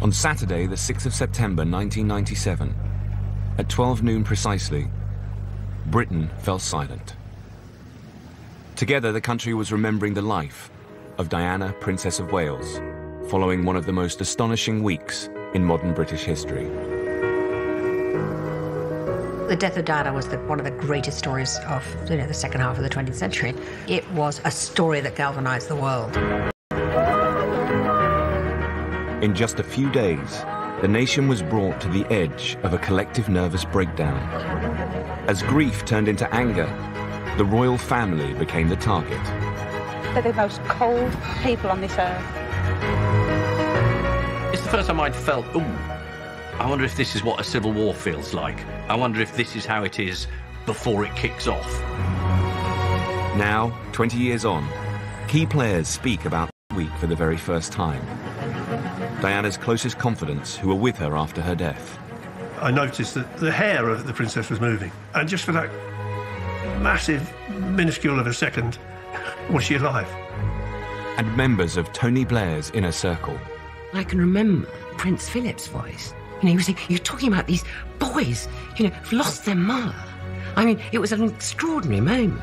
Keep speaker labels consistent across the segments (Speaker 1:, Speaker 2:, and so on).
Speaker 1: On Saturday, the 6th of September 1997, at 12 noon precisely, Britain fell silent. Together, the country was remembering the life of Diana, Princess of Wales, following one of the most astonishing weeks in modern British history.
Speaker 2: The death of Diana was one of the greatest stories of the second half of the 20th century. It was a story that galvanized the world.
Speaker 1: In just a few days, the nation was brought to the edge of a collective nervous breakdown. As grief turned into anger, the royal family became the target.
Speaker 3: They're the most cold people on this earth.
Speaker 4: It's the first time I'd felt, ooh, I wonder if this is what a civil war feels like. I wonder if this is how it is before it kicks off.
Speaker 1: Now, 20 years on, key players speak about the week for the very first time. Diana's closest confidants who were with her after her death.
Speaker 5: I noticed that the hair of the princess was moving, and just for that massive, minuscule of a second, was she alive?
Speaker 1: And members of Tony Blair's inner circle.
Speaker 6: I can remember Prince Philip's voice. He was saying, you're talking about these boys, who've lost their mother. I mean, it was an extraordinary moment.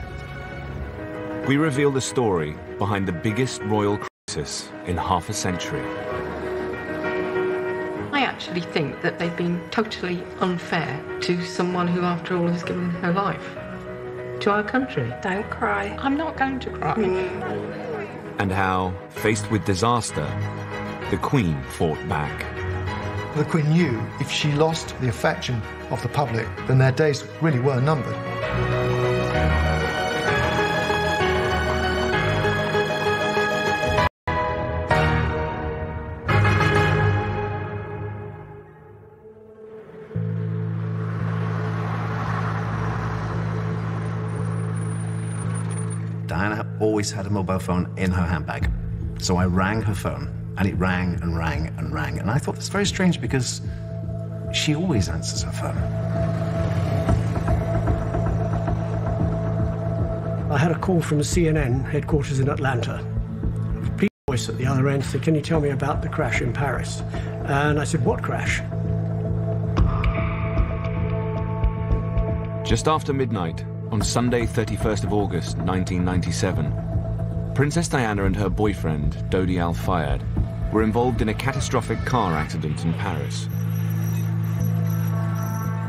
Speaker 1: We reveal the story behind the biggest royal crisis in half a century.
Speaker 7: I actually think that they've been totally unfair to someone who, after all, has given her life to our country.
Speaker 3: Don't cry.
Speaker 7: I'm not going to cry.
Speaker 1: And how, faced with disaster, the Queen fought back.
Speaker 8: The Queen knew if she lost the affection of the public, then their days really were numbered.
Speaker 9: Diana always had a mobile phone in her handbag. So I rang her phone, and it rang and rang and rang. And I thought that's very strange because she always answers her phone.
Speaker 10: I had a call from the CNN headquarters in Atlanta. A police voice at the other end said, "Can you tell me about the crash in Paris?" And I said, "What crash?"
Speaker 1: Just after midnight, on Sunday, 31st of August, 1997, Princess Diana and her boyfriend, Dodi Al-Fayed, were involved in a catastrophic car accident in Paris.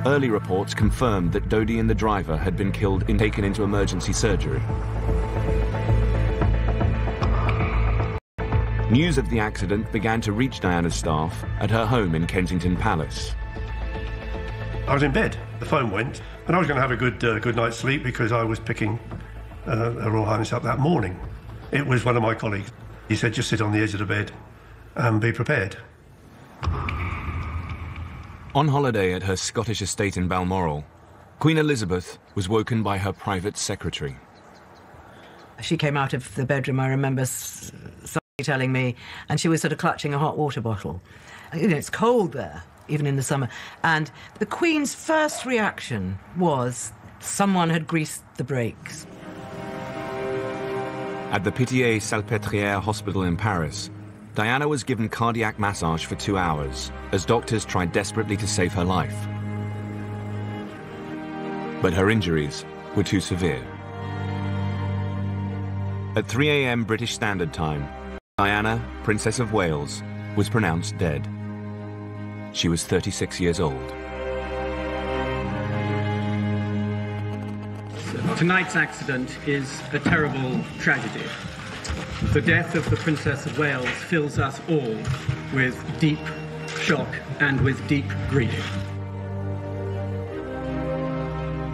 Speaker 1: Early reports confirmed that Dodi and the driver had been killed and taken into emergency surgery. News of the accident began to reach Diana's staff at her home in Kensington Palace.
Speaker 5: I was in bed, the phone went, and I was going to have a good night's sleep because I was picking Her Royal Highness up that morning. It was one of my colleagues. He said, just sit on the edge of the bed and be prepared.
Speaker 1: On holiday at her Scottish estate in Balmoral, Queen Elizabeth was woken by her private secretary.
Speaker 11: She came out of the bedroom, I remember somebody telling me, and she was sort of clutching a hot water bottle. It's cold there, even in the summer. And the Queen's first reaction was someone had greased the brakes.
Speaker 1: At the Pitié-Salpêtrière hospital in Paris, Diana was given cardiac massage for 2 hours as doctors tried desperately to save her life. But her injuries were too severe. At 3 a.m. British Standard Time, Diana, Princess of Wales, was pronounced dead. She was 36 years old.
Speaker 12: Tonight's accident is a terrible tragedy. The death of the Princess of Wales fills us all with deep shock and with deep grief.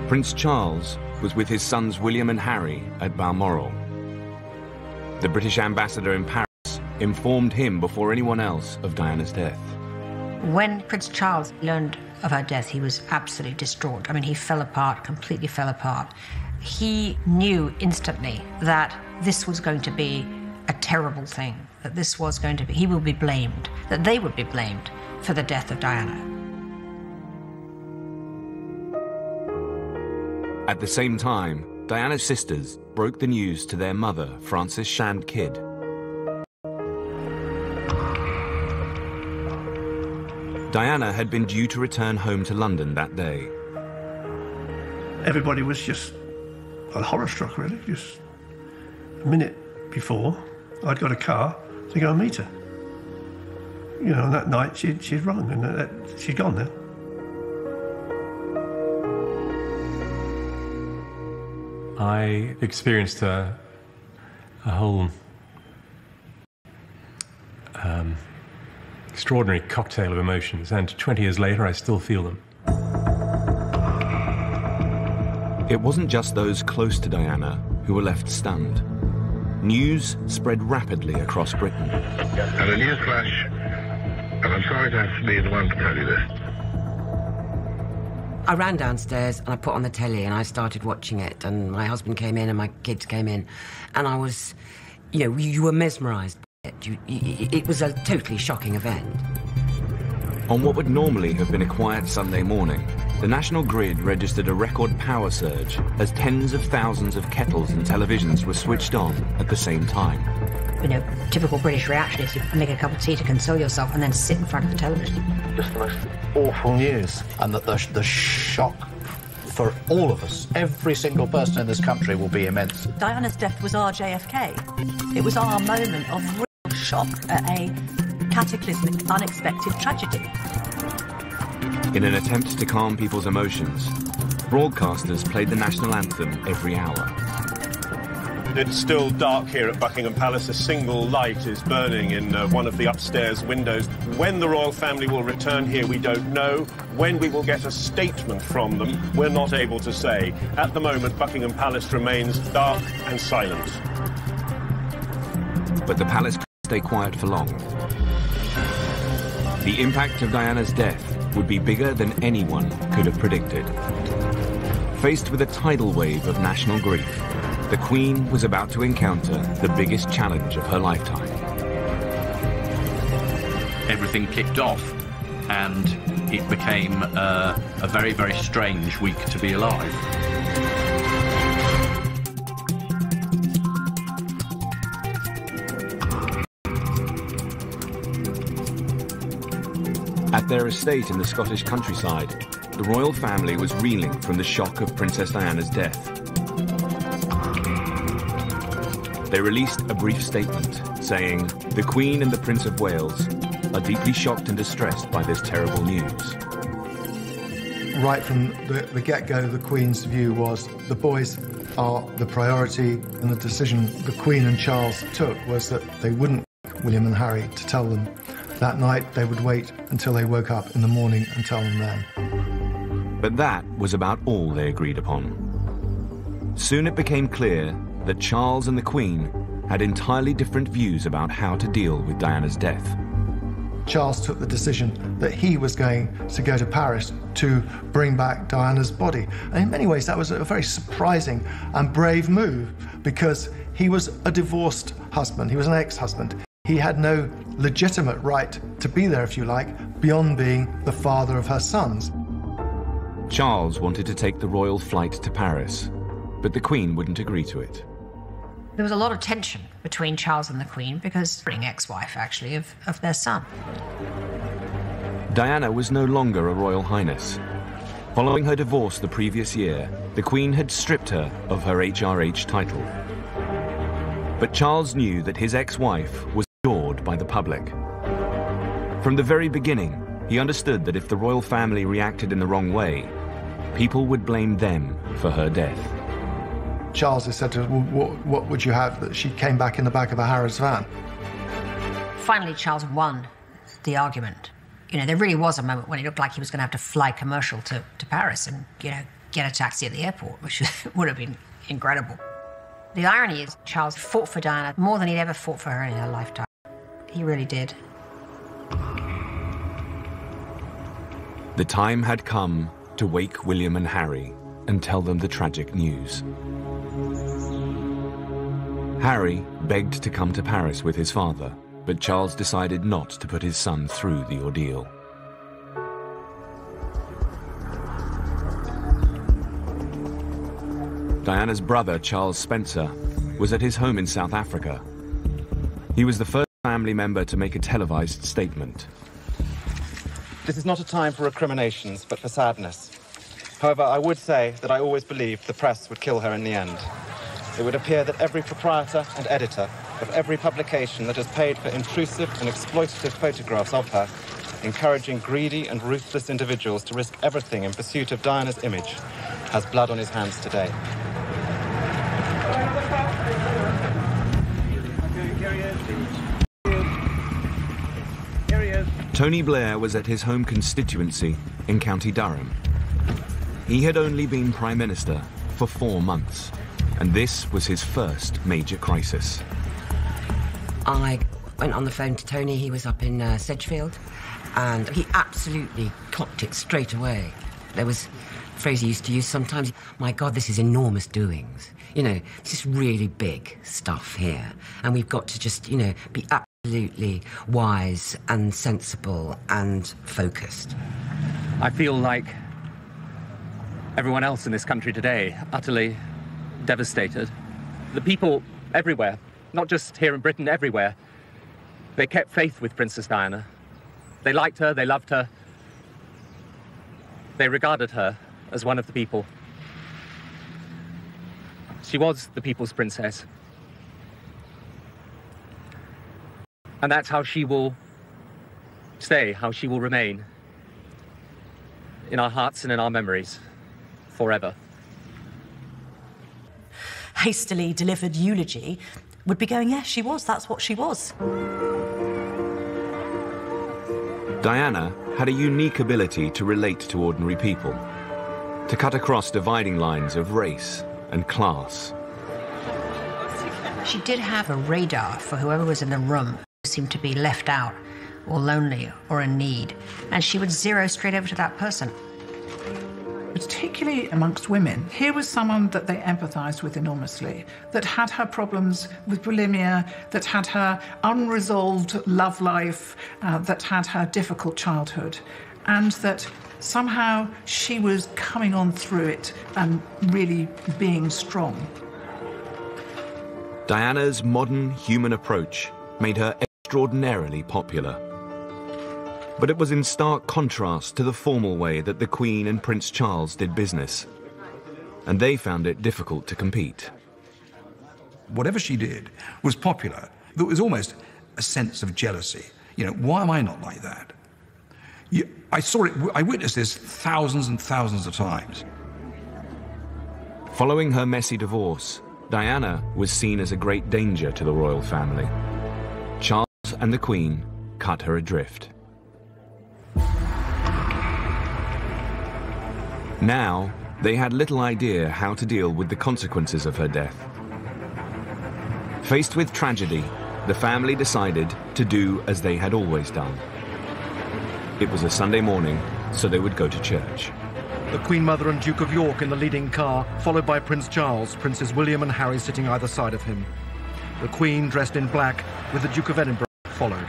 Speaker 1: Prince Charles was with his sons William and Harry at Balmoral. The British ambassador in Paris informed him before anyone else of Diana's death.
Speaker 2: When Prince Charles learned of her death, he was absolutely distraught. I mean, he fell apart, completely fell apart. He knew instantly that this was going to be a terrible thing, that this was going to be, he would be blamed, that they would be blamed for the death of Diana.
Speaker 1: At the same time, Diana's sisters broke the news to their mother, Frances Shand Kidd. Diana had been due to return home to London that day.
Speaker 5: Everybody was just horror-struck, really. Just a minute before, I'd got a car to go and meet her. You know, and that night she'd rung, and she'd gone now.
Speaker 13: I experienced a whole extraordinary cocktail of emotions, and 20 years later I still feel them.
Speaker 1: It wasn't just those close to Diana who were left stunned. News spread rapidly across Britain.
Speaker 14: And a news flash, and I'm sorry to have to be the one to tell you this.
Speaker 6: I ran downstairs and I put on the telly and I started watching it, and my husband came in and my kids came in, and I was, you know, you were mesmerised by it. It was a totally shocking event.
Speaker 1: On what would normally have been a quiet Sunday morning, the national grid registered a record power surge as tens of thousands of kettles and televisions were switched on at the same time.
Speaker 2: You know, typical British reaction is you make a cup of tea to console yourself and then sit in front of the television.
Speaker 8: Just the most awful news, and that the shock for all of us, every single person in this country, will be immense.
Speaker 15: Diana's death was our JFK. It was our moment of real shock at a cataclysmic, unexpected tragedy.
Speaker 1: In an attempt to calm people's emotions, broadcasters played the national anthem every hour.
Speaker 16: It's still dark here at Buckingham Palace. A single light is burning in one of the upstairs windows. When the royal family will return here, we don't know. When we will get a statement from them, we're not able to say. At the moment, Buckingham Palace remains dark and silent.
Speaker 1: But the palace couldn't stay quiet for long. The impact of Diana's death would be bigger than anyone could have predicted. Faced with a tidal wave of national grief, the Queen was about to encounter the biggest challenge of her lifetime.
Speaker 4: Everything kicked off, and it became a very, very strange week to be alive.
Speaker 1: At their estate in the Scottish countryside, the royal family was reeling from the shock of Princess Diana's death. They released a brief statement saying, "The Queen and the Prince of Wales are deeply shocked and distressed by this terrible news."
Speaker 8: Right from the get-go, the Queen's view was the boys are the priority, and the decision the Queen and Charles took was that they wouldn't wake William and Harry to tell them. That night, they would wait until they woke up in the morning and tell them then.
Speaker 1: But that was about all they agreed upon. Soon it became clear that Charles and the Queen had entirely different views about how to deal with Diana's death.
Speaker 8: Charles took the decision that he was going to go to Paris to bring back Diana's body. And in many ways, that was a very surprising and brave move, because he was a divorced husband. He was an ex-husband. He had no legitimate right to be there, if you like, beyond being the father of her sons.
Speaker 1: Charles wanted to take the royal flight to Paris, but the Queen wouldn't agree to it.
Speaker 2: There was a lot of tension between Charles and the Queen because being ex-wife, actually, of their son.
Speaker 1: Diana was no longer a royal highness. Following her divorce the previous year, the Queen had stripped her of her HRH title. But Charles knew that his ex-wife was adored by the public. From the very beginning, he understood that if the royal family reacted in the wrong way, people would blame them for her death.
Speaker 8: Charles has said to her, well, what would you have that she came back in the back of a Harrods van?
Speaker 2: Finally, Charles won the argument. You know, there really was a moment when it looked like he was going to have to fly commercial to Paris and, you know, get a taxi at the airport, which would have been incredible. The irony is Charles fought for Diana more than he'd ever fought for her in her lifetime. He really did.
Speaker 1: The time had come to wake William and Harry and tell them the tragic news. Harry begged to come to Paris with his father, but Charles decided not to put his son through the ordeal. Diana's brother, Charles Spencer, was at his home in South Africa. He was the first family member to make a televised statement.
Speaker 17: This is not a time for recriminations, but for sadness. However, I would say that I always believed the press would kill her in the end. It would appear that every proprietor and editor of every publication that has paid for intrusive and exploitative photographs of her, encouraging greedy and ruthless individuals to risk everything in pursuit of Diana's image, has blood on his hands today.
Speaker 1: Tony Blair was at his home constituency in County Durham. He had only been Prime Minister for 4 months, and this was his first major crisis.
Speaker 6: I went on the phone to Tony. He was up in Sedgefield, and he absolutely clocked it straight away. There was a phrase he used to use sometimes, "My God, this is enormous doings." You know, this is really big stuff here, and we've got to just, you know, be absolutely wise and sensible and focused.
Speaker 18: I feel like everyone else in this country today, utterly devastated. The people everywhere, not just here in Britain, everywhere, they kept faith with Princess Diana. They liked her, they loved her. They regarded her as one of the people. She was the people's princess. And that's how she will stay, how she will remain in our hearts and in our memories forever.
Speaker 15: Hastily delivered eulogy would be going, yes, she was, that's what she was.
Speaker 1: Diana had a unique ability to relate to ordinary people, to cut across dividing lines of race and class.
Speaker 2: She did have a radar for whoever was in the room who seemed to be left out or lonely or in need, and she would zero straight over to that person.
Speaker 19: Particularly amongst women, here was someone that they empathised with enormously, that had her problems with bulimia, that had her unresolved love life, that had her difficult childhood, and that somehow she was coming on through it and really being strong.
Speaker 1: Diana's modern human approach made her extraordinarily popular. But it was in stark contrast to the formal way that the Queen and Prince Charles did business, and they found it difficult to compete.
Speaker 20: Whatever she did was popular. There was almost a sense of jealousy. You know, why am I not like that? I saw it, I witnessed this thousands and thousands of times.
Speaker 1: Following her messy divorce, Diana was seen as a great danger to the royal family. Charles and the Queen cut her adrift. Now, they had little idea how to deal with the consequences of her death. Faced with tragedy, the family decided to do as they had always done. It was a Sunday morning, so they would go to church.
Speaker 21: The Queen Mother and Duke of York in the leading car, followed by Prince Charles, Princes William and Harry sitting either side of him. The Queen, dressed in black, with the Duke of Edinburgh, followed.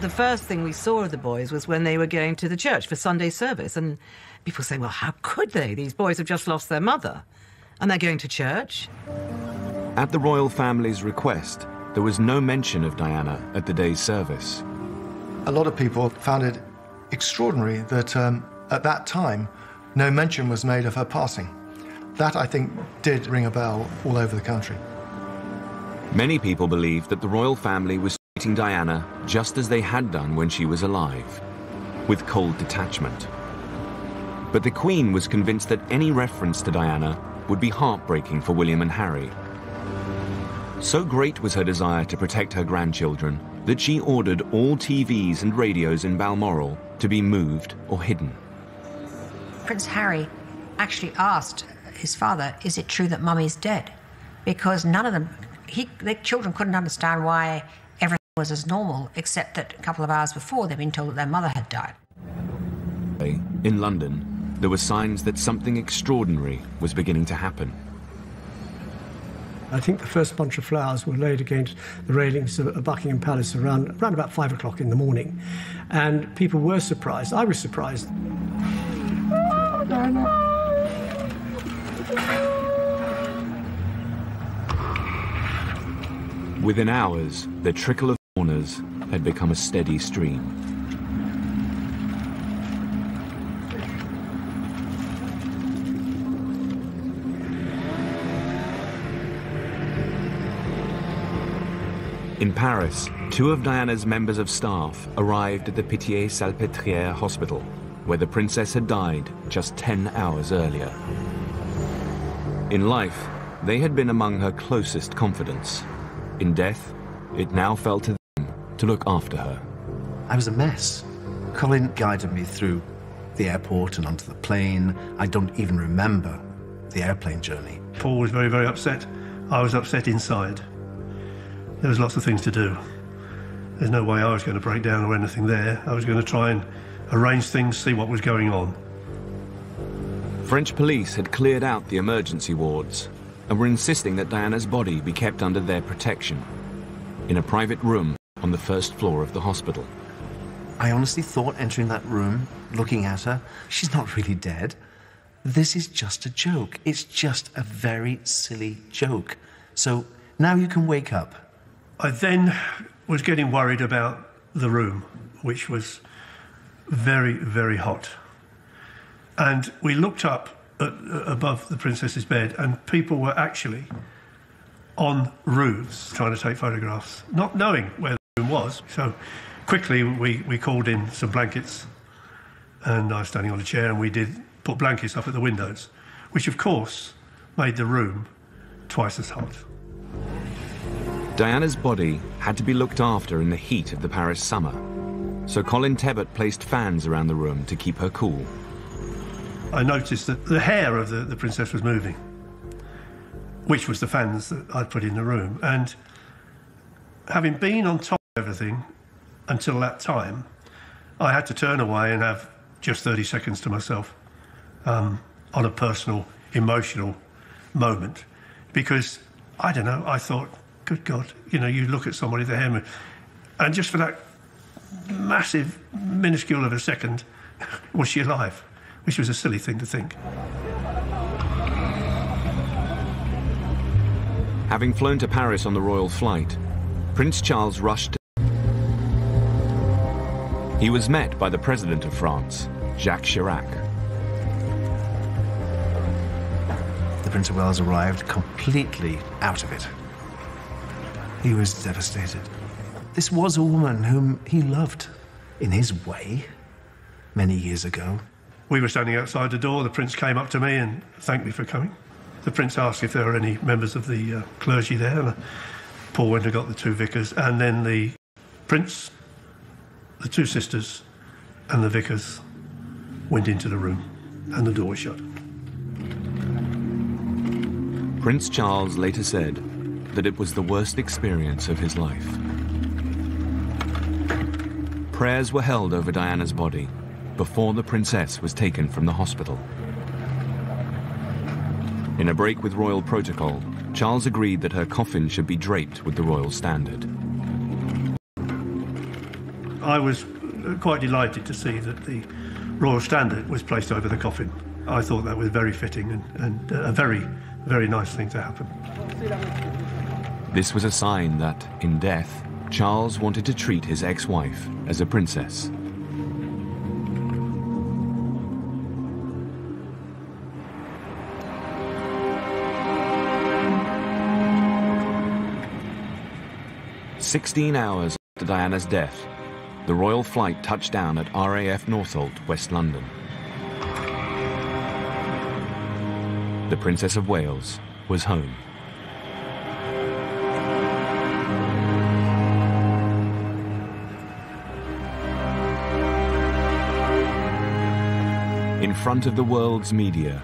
Speaker 11: The first thing we saw of the boys was when they were going to the church for Sunday service, and people say, well, how could they? These boys have just lost their mother, and they're going to church.
Speaker 1: At the royal family's request, there was no mention of Diana at the day's service.
Speaker 8: A lot of people found it extraordinary that at that time, no mention was made of her passing. That, I think, did ring a bell all over the country.
Speaker 1: Many people believed that the royal family was treating Diana just as they had done when she was alive, with cold detachment. But the Queen was convinced that any reference to Diana would be heartbreaking for William and Harry. So great was her desire to protect her grandchildren that she ordered all TVs and radios in Balmoral to be moved or hidden.
Speaker 2: Prince Harry actually asked his father, is it true that Mummy's dead? Because none of them, their children couldn't understand why everything was as normal, except that a couple of hours before they'd been told that their mother had died.
Speaker 1: In London, there were signs that something extraordinary was beginning to happen.
Speaker 10: I think the first bunch of flowers were laid against the railings of Buckingham Palace around about 5 o'clock in the morning. And people were surprised. I was surprised.
Speaker 1: Within hours, the trickle of mourners had become a steady stream. In Paris, 2 of Diana's members of staff arrived at the Pitié-Salpêtrière hospital, where the princess had died just 10 hours earlier. In life, they had been among her closest confidants. In death, it now fell to them to look after her.
Speaker 9: I was a mess. Colin guided me through the airport and onto the plane. I don't even remember the airplane journey.
Speaker 5: Paul was very, very upset. I was upset inside. There was lots of things to do. There's no way I was going to break down or anything there. I was going to try and arrange things, see what was going on.
Speaker 1: French police had cleared out the emergency wards and were insisting that Diana's body be kept under their protection in a private room on the first floor of the hospital.
Speaker 9: I honestly thought, entering that room, looking at her, she's not really dead. This is just a joke. It's just a very silly joke. So now you can wake up.
Speaker 5: I then was getting worried about the room, which was very, very hot. And we looked up above the princess's bed, and people were actually on roofs trying to take photographs, not knowing where the room was. So quickly we called in some blankets, and I was standing on a chair, and we did put blankets up at the windows, which of course made the room twice as hot.
Speaker 1: Diana's body had to be looked after in the heat of the Paris summer, so Colin Tebbett placed fans around the room to keep her cool.
Speaker 5: I noticed that the hair of the princess was moving, which was the fans that I'd put in the room. And having been on top of everything until that time, I had to turn away and have just 30 seconds to myself on a personal, emotional moment. Because, I don't know, I thought, good God, you know, you look at somebody, their hair, and just for that massive, minuscule of a second, was she alive? Which was a silly thing to think.
Speaker 1: Having flown to Paris on the royal flight, Prince Charles rushed. He was met by the President of France, Jacques Chirac.
Speaker 9: The Prince of Wales arrived completely out of it. He was devastated. This was a woman whom he loved, in his way, many years ago.
Speaker 5: We were standing outside the door. The Prince came up to me and thanked me for coming. The Prince asked if there were any members of the clergy there, and Paul went and got the 2 vicars, and then the Prince, the 2 sisters, and the vicars went into the room, and the door was shut.
Speaker 1: Prince Charles later said that it was the worst experience of his life. Prayers were held over Diana's body before the princess was taken from the hospital. In a break with royal protocol, Charles agreed that her coffin should be draped with the royal standard.
Speaker 5: I was quite delighted to see that the royal standard was placed over the coffin. I thought that was very fitting and a very, very nice thing to happen.
Speaker 1: This was a sign that, in death, Charles wanted to treat his ex-wife as a princess. "16 hours after Diana's death, the royal flight touched down at RAF Northolt, West London. The Princess of Wales was home. In front of the world's media,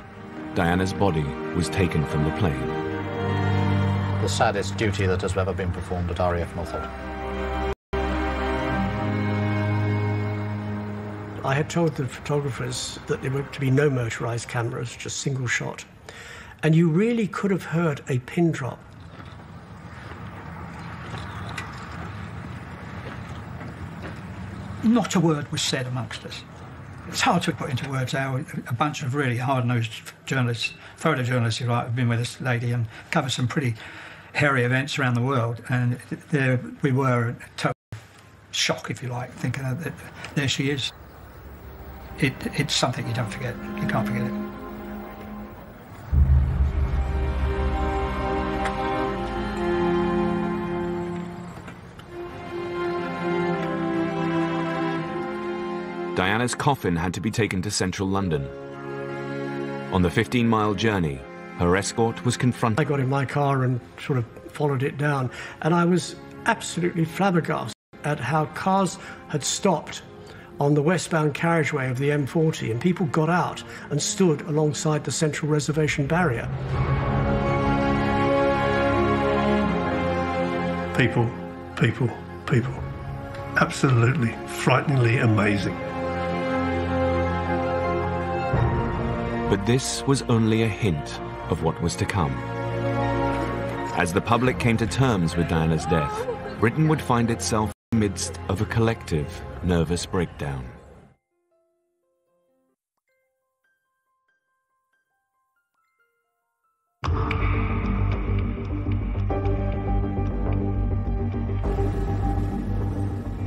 Speaker 1: Diana's body was taken from the plane.
Speaker 3: The saddest duty that has ever been performed at RAF Northolt.
Speaker 10: I had told the photographers that there were to be no motorised cameras, just single shot. And you really could have heard a pin drop.
Speaker 22: Not a word was said amongst us. It's hard to put into words how a bunch of really hard-nosed journalists, photojournalists, if you like, have been with this lady and covered some pretty hairy events around the world. And there we were in total shock, if you like, thinking that there she is. It's something you don't forget. You can't forget it.
Speaker 1: Diana's coffin had to be taken to central London. On the 15-mile journey, her escort was confronted.
Speaker 10: I got in my car and sort of followed it down, and I was absolutely flabbergasted at how cars had stopped on the westbound carriageway of the M40, and people got out and stood alongside the central reservation barrier.
Speaker 5: People, people, people. Absolutely, frighteningly amazing.
Speaker 1: But this was only a hint of what was to come. As the public came to terms with Diana's death, Britain would find itself in the midst of a collective nervous breakdown.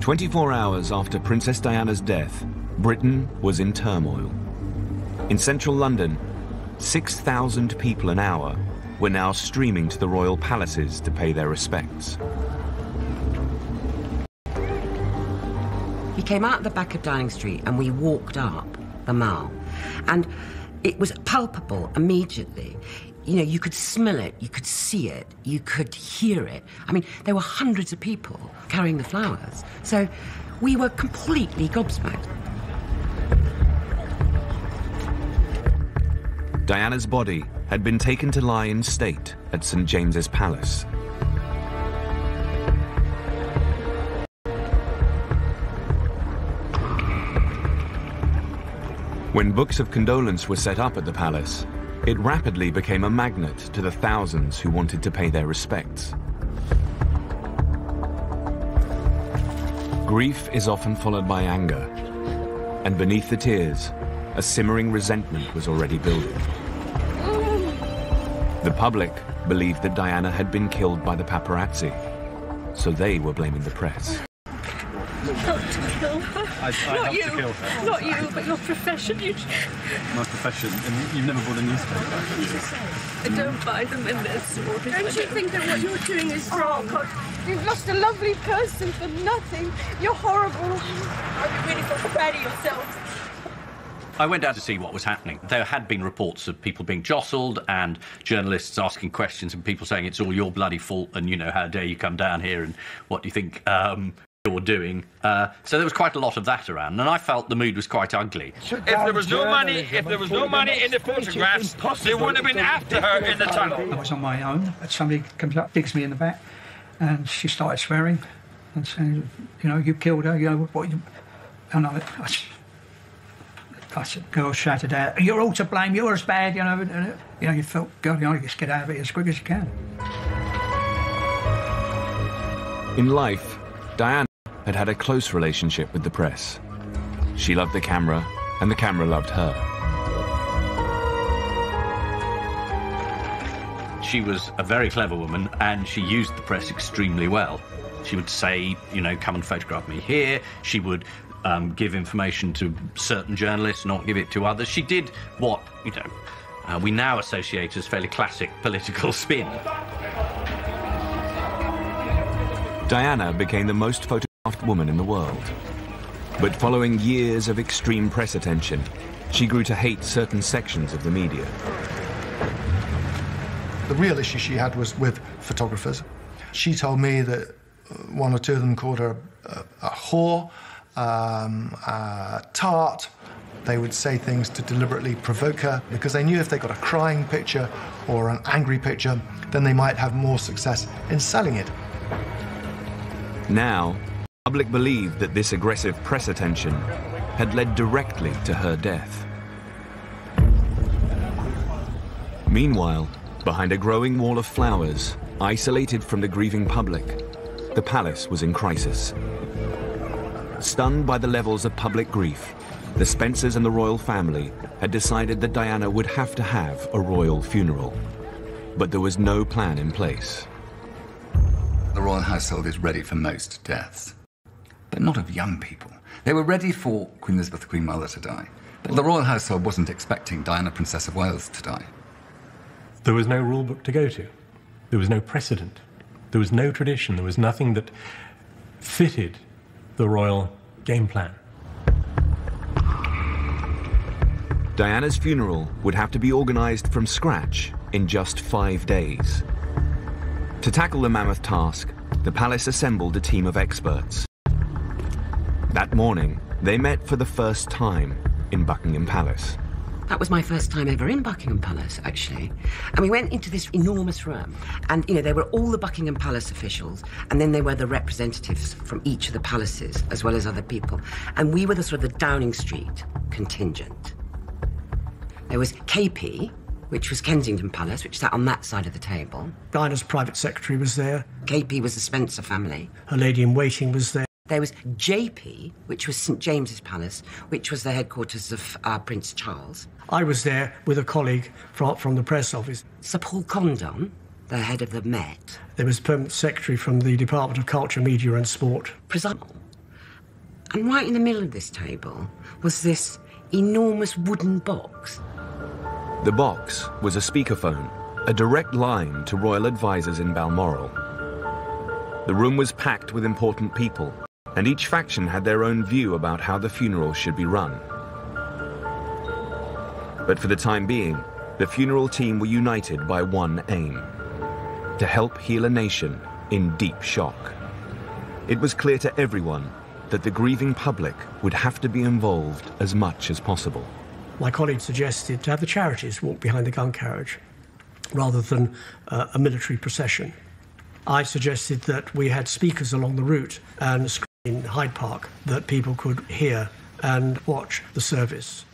Speaker 1: "24 hours after Princess Diana's death, Britain was in turmoil. In central London, 6,000 people an hour were now streaming to the royal palaces to pay their respects.
Speaker 6: He came out the back of Downing Street and we walked up the Mall. And it was palpable immediately. You know, you could smell it, you could see it, you could hear it. I mean, there were hundreds of people carrying the flowers. So we were completely gobsmacked.
Speaker 1: Diana's body had been taken to lie in state at St. James's Palace. When books of condolence were set up at the palace, it rapidly became a magnet to the thousands who wanted to pay their respects. Grief is often followed by anger, and beneath the tears, a simmering resentment was already building. The public believed that Diana had been killed by the paparazzi, so they were blaming the press.
Speaker 7: Not to kill her.
Speaker 12: I
Speaker 7: not you.
Speaker 12: To kill her.
Speaker 7: Not you, but your profession.
Speaker 12: My profession, and you've never bought a newspaper.
Speaker 7: I don't buy them in this sort.
Speaker 23: Don't you think that what you're doing is wrong? Oh, God. You've lost a lovely person for nothing. You're horrible. I really feel bad of yourself.
Speaker 4: I went down to see what was happening. There had been reports of people being jostled and journalists asking questions and people saying it's all your bloody fault and, you know, how dare you come down here and what do you think you're doing. So there was quite a lot of that around, and I felt the mood was quite ugly.
Speaker 24: If there was no money in the photographs, they would have been after her in the tunnel.
Speaker 22: I was on my own. Somebody comes up, digs me in the back, and she started swearing and saying, you know, you killed her, you know, what you... And I said, girl shouted out, you're all to blame, you're as bad, you know. You felt, God, you know, just get out of it as quick as you can.
Speaker 1: In life, Diana had had a close relationship with the press. She loved the camera, and the camera loved her.
Speaker 4: She was a very clever woman, and she used the press extremely well. She would say, you know, come and photograph me here. She would give information to certain journalists, not give it to others. She did what, you know, we now associate as fairly classic political spin.
Speaker 1: Diana became the most photographed woman in the world. But following years of extreme press attention, she grew to hate certain sections of the media.
Speaker 8: The real issue she had was with photographers. She told me that one or two of them called her a whore, a tart. They would say things to deliberately provoke her because they knew if they got a crying picture or an angry picture, then they might have more success in selling it.
Speaker 1: Now, the public believed that this aggressive press attention had led directly to her death. Meanwhile, behind a growing wall of flowers, isolated from the grieving public, the palace was in crisis. Stunned by the levels of public grief, the Spencers and the royal family had decided that Diana would have to have a royal funeral. But there was no plan in place.
Speaker 25: The royal household is ready for most deaths, but not of young people. They were ready for Queen Elizabeth, the Queen Mother, to die. But the royal household wasn't expecting Diana, Princess of Wales, to die.
Speaker 13: There was no rule book to go to. There was no precedent. There was no tradition. There was nothing that fitted the royal game plan.
Speaker 1: Diana's funeral would have to be organised from scratch in just 5 days. To tackle the mammoth task, the palace assembled a team of experts. That morning, they met for the first time in Buckingham Palace.
Speaker 6: That was my first time ever in Buckingham Palace, actually. And we went into this enormous room, and, there were all the Buckingham Palace officials, and then there were the representatives from each of the palaces, as well as other people. And we were the sort of the Downing Street contingent. There was KP, which was Kensington Palace, which sat on that side of the table.
Speaker 10: Diana's private secretary was there.
Speaker 6: KP was the Spencer family.
Speaker 10: Her lady-in-waiting was there.
Speaker 6: There was JP, which was St James's Palace, which was the headquarters of Prince Charles.
Speaker 10: I was there with a colleague from the press office.
Speaker 6: Sir Paul Condon, the head of the Met.
Speaker 10: There was permanent secretary from the Department of Culture, Media and Sport.
Speaker 6: Presidal. And right in the middle of this table was this enormous wooden box.
Speaker 1: The box was a speakerphone, a direct line to royal advisors in Balmoral. The room was packed with important people, and each faction had their own view about how the funeral should be run. But for the time being, the funeral team were united by one aim: to help heal a nation in deep shock. It was clear to everyone that the grieving public would have to be involved as much as possible.
Speaker 10: My colleague suggested to have the charities walk behind the gun carriage rather than a military procession. I suggested that we had speakers along the route and a screen in Hyde Park that people could hear and watch the service.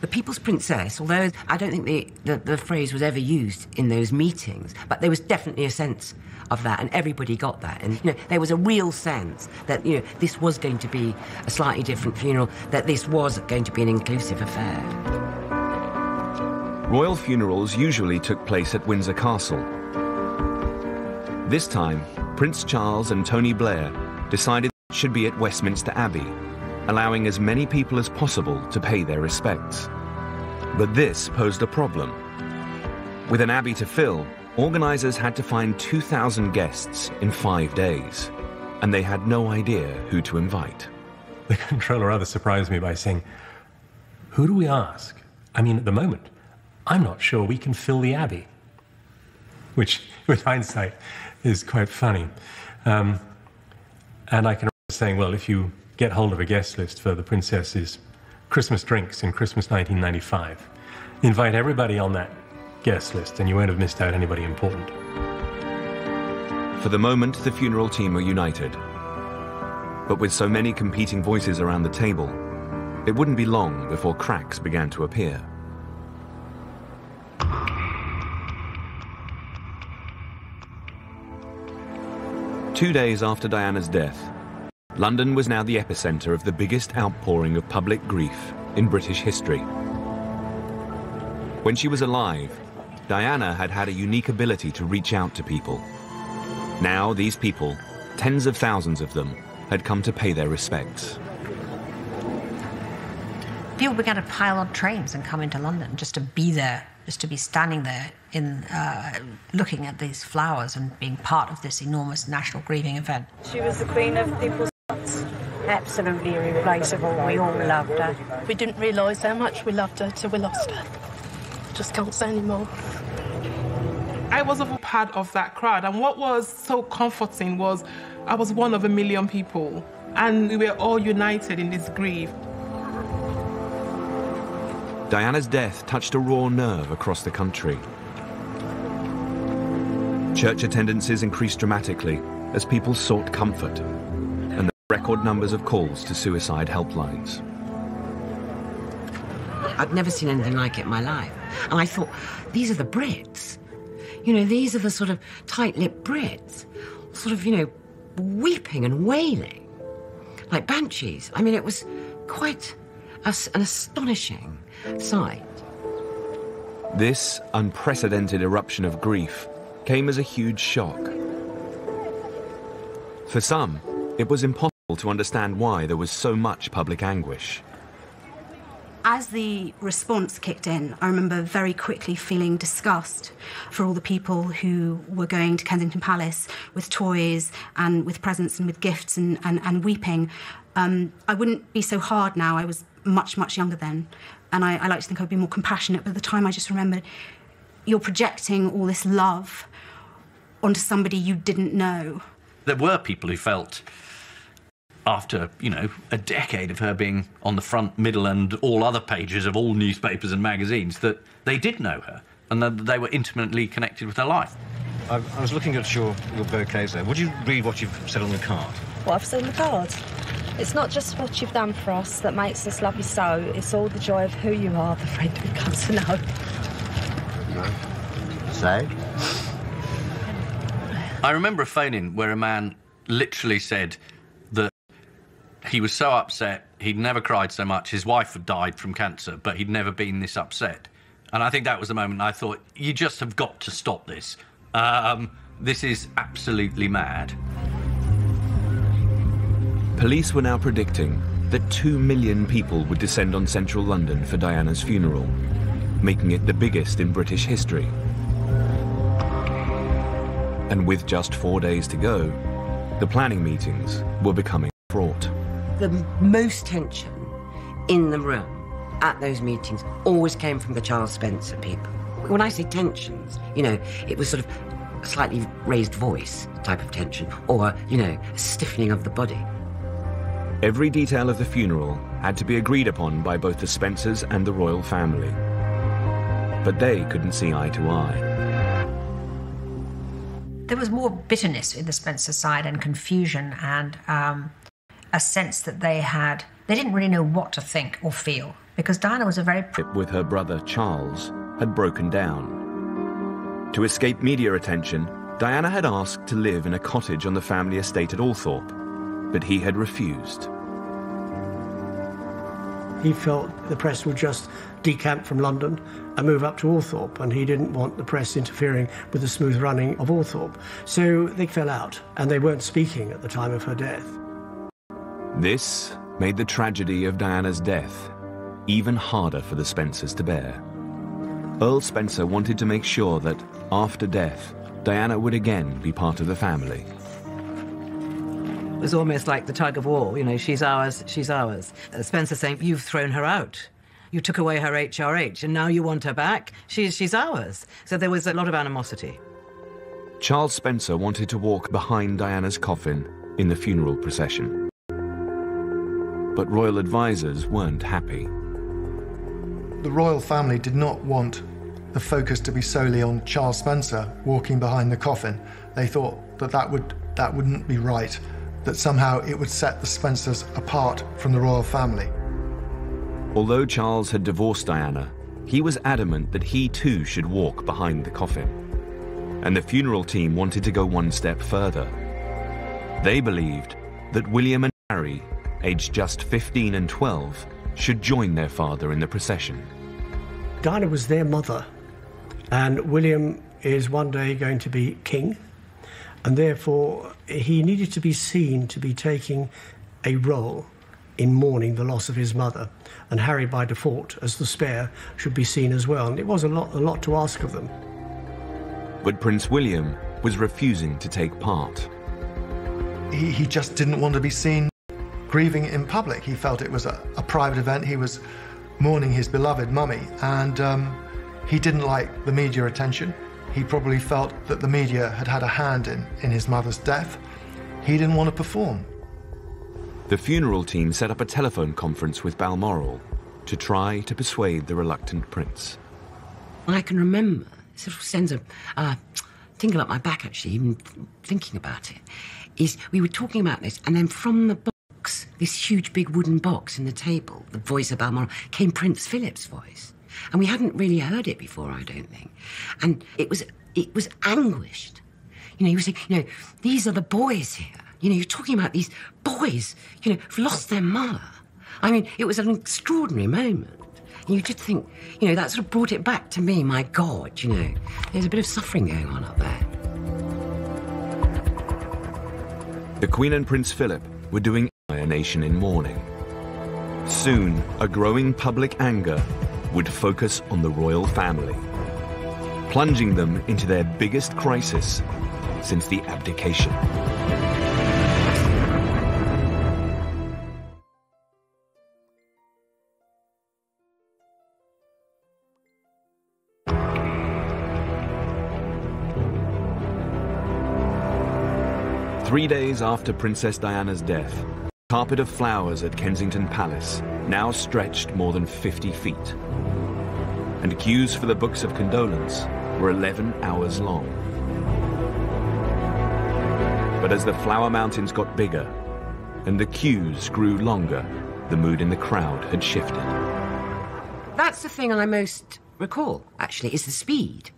Speaker 6: The People's Princess, although I don't think the phrase was ever used in those meetings, but there was definitely a sense of that, and everybody got that. And there was a real sense that this was going to be a slightly different funeral, that this was going to be an inclusive affair.
Speaker 1: Royal funerals usually took place at Windsor Castle. This time, Prince Charles and Tony Blair decided it should be at Westminster Abbey, allowing as many people as possible to pay their respects. But this posed a problem. With an abbey to fill, organisers had to find 2,000 guests in 5 days, and they had no idea who to invite.
Speaker 13: The controller rather surprised me by saying, "Who do we ask? I mean, at the moment, I'm not sure we can fill the abbey." Which, with hindsight, is quite funny. And I can remember saying, well, if you get hold of a guest list for the princess's Christmas drinks in Christmas 1995, invite everybody on that guest list and you won't have missed out anybody important.
Speaker 1: For the moment, the funeral team were united. But with so many competing voices around the table, it wouldn't be long before cracks began to appear. Two days after Diana's death, London was now the epicenter of the biggest outpouring of public grief in British history. When she was alive, Diana had had a unique ability to reach out to people. Now these people, tens of thousands of them, had come to pay their respects.
Speaker 2: People began to pile on trains and come into London just to be there, just to be standing there in looking at these flowers and being part of this enormous national grieving event.
Speaker 23: She was the queen of people's hearts. Absolutely irreplaceable. We all loved her.
Speaker 7: We didn't realise how much we loved her till we lost her. Just can't say anymore.
Speaker 14: I was a part of that crowd, and what was so comforting was I was one of 1 million people, and we were all united in this grief.
Speaker 1: Diana's death touched a raw nerve across the country. Church attendances increased dramatically as people sought comfort, and there were record numbers of calls to suicide helplines.
Speaker 6: I'd never seen anything like it in my life. And I thought, these are the Brits. These are the sort of tight-lipped Brits, sort of, weeping and wailing, like banshees. I mean, it was quite an astonishing sight.
Speaker 1: This unprecedented eruption of grief came as a huge shock. For some, it was impossible to understand why there was so much public anguish.
Speaker 15: As the response kicked in, I remember very quickly feeling disgust for all the people who were going to Kensington Palace with toys and with presents and with gifts and weeping. I wouldn't be so hard now. I was much, much younger then. And I like to think I'd be more compassionate. But at the time, I just remembered you're projecting all this love onto somebody you didn't know.
Speaker 4: There were people who felt, after, a decade of her being on the front, middle and all other pages of all newspapers and magazines, that they did know her and that they were intimately connected with her life.
Speaker 16: I was looking at your bouquets there. Would you read what you've said on the card?
Speaker 17: What I've said on the card? It's not just what you've done for us that makes us love you so, it's all the joy of who you are, the friend we've come to know.
Speaker 16: No. Say?
Speaker 4: I remember a phone-in where a man literally said that he was so upset, he'd never cried so much, his wife had died from cancer, but he'd never been this upset. And I think that was the moment I thought, you just have got to stop this. This is absolutely mad.
Speaker 1: Police were now predicting that 2 million people would descend on central London for Diana's funeral, making it the biggest in British history. And with just 4 days to go, the planning meetings were becoming fraught.
Speaker 6: The most tension in the room at those meetings always came from the Charles Spencer people. When I say tensions, it was sort of a slightly raised voice type of tension, or, a stiffening of the body.
Speaker 1: Every detail of the funeral had to be agreed upon by both the Spencers and the royal family. But they couldn't see eye to eye.
Speaker 2: There was more bitterness in the Spencer side and confusion and a sense that they didn't really know what to think or feel, because Diana was a very...
Speaker 1: ...with her brother Charles had broken down. To escape media attention, Diana had asked to live in a cottage on the family estate at Althorpe, but he had refused.
Speaker 10: He felt the press would just decamp from London and move up to Althorpe, and he didn't want the press interfering with the smooth running of Althorpe. So they fell out, and they weren't speaking at the time of her death.
Speaker 1: This made the tragedy of Diana's death even harder for the Spencers to bear. Earl Spencer wanted to make sure that, after death, Diana would again be part of the family.
Speaker 11: It was almost like the tug of war, she's ours, she's ours. Spencer saying, you've thrown her out. You took away her HRH, and now you want her back? She's ours. So there was a lot of animosity.
Speaker 1: Charles Spencer wanted to walk behind Diana's coffin in the funeral procession. But royal advisors weren't happy.
Speaker 8: The royal family did not want the focus to be solely on Charles Spencer walking behind the coffin. They thought that wouldn't be right, that somehow it would set the Spencers apart from the royal family.
Speaker 1: Although Charles had divorced Diana, he was adamant that he too should walk behind the coffin. And the funeral team wanted to go one step further. They believed that William and Harry, aged just 15 and 12, should join their father in the procession.
Speaker 10: Diana was their mother, and William is one day going to be king, and therefore he needed to be seen to be taking a role in mourning the loss of his mother, and Harry, by default, as the spare, should be seen as well, and it was a lot to ask of them.
Speaker 1: But Prince William was refusing to take part.
Speaker 8: He just didn't want to be seen grieving in public. He felt it was a private event. He was mourning his beloved mummy, and he didn't like the media attention. He probably felt that the media had had a hand in his mother's death. He didn't want to perform.
Speaker 1: The funeral team set up a telephone conference with Balmoral to try to persuade the reluctant prince.
Speaker 6: I can remember, it sort of sends a tingle up my back, actually, even thinking about it, is we were talking about this, and then from the box, this huge big wooden box in the table, the voice of Balmoral, came Prince Philip's voice. And we hadn't really heard it before, I don't think. And it was anguished. He was saying, these are the boys here. You're talking about these boys, who've lost their mother. I mean, it was an extraordinary moment. And you did think, that sort of brought it back to me, my God, There's a bit of suffering going on up there.
Speaker 1: The Queen and Prince Philip were doing a nation in mourning. Soon, a growing public anger would focus on the royal family, plunging them into their biggest crisis since the abdication. Three days after Princess Diana's death, the carpet of flowers at Kensington Palace now stretched more than 50 feet. And queues for the books of condolence were 11 hours long. But as the flower mountains got bigger and the queues grew longer, the mood in the crowd had shifted.
Speaker 6: That's the thing I most recall, actually, is the speed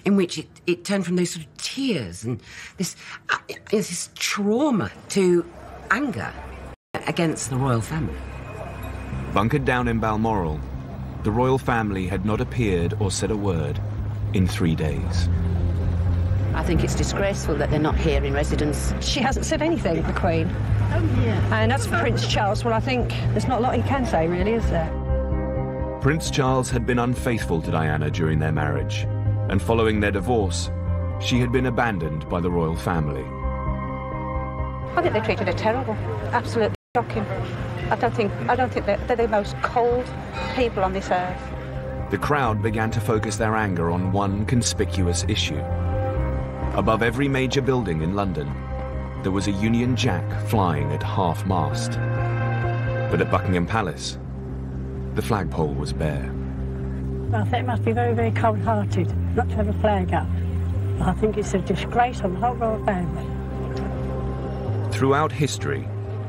Speaker 6: in which it turned from those sort of tears and this trauma to anger against the royal family.
Speaker 1: Bunkered down in Balmoral, the royal family had not appeared or said a word in 3 days.
Speaker 9: I think it's disgraceful that they're not here in residence.
Speaker 2: She hasn't said anything, the Queen.
Speaker 9: Oh, yeah.
Speaker 2: And as for Prince Charles, well, I think there's not a lot he can say, really, is there?
Speaker 1: Prince Charles had been unfaithful to Diana during their marriage, and following their divorce, she had been abandoned by the royal family.
Speaker 9: I think they treated her terrible. Absolutely shocking. I don't think they're the most cold people on this earth.
Speaker 1: The crowd began to focus their anger on one conspicuous issue. Above every major building in London, there was a Union Jack flying at half-mast. But at Buckingham Palace, the flagpole was bare.
Speaker 18: I think it must be very, very cold-hearted not to have a flag up. I think it's a disgrace on the whole royal family.
Speaker 1: Throughout history,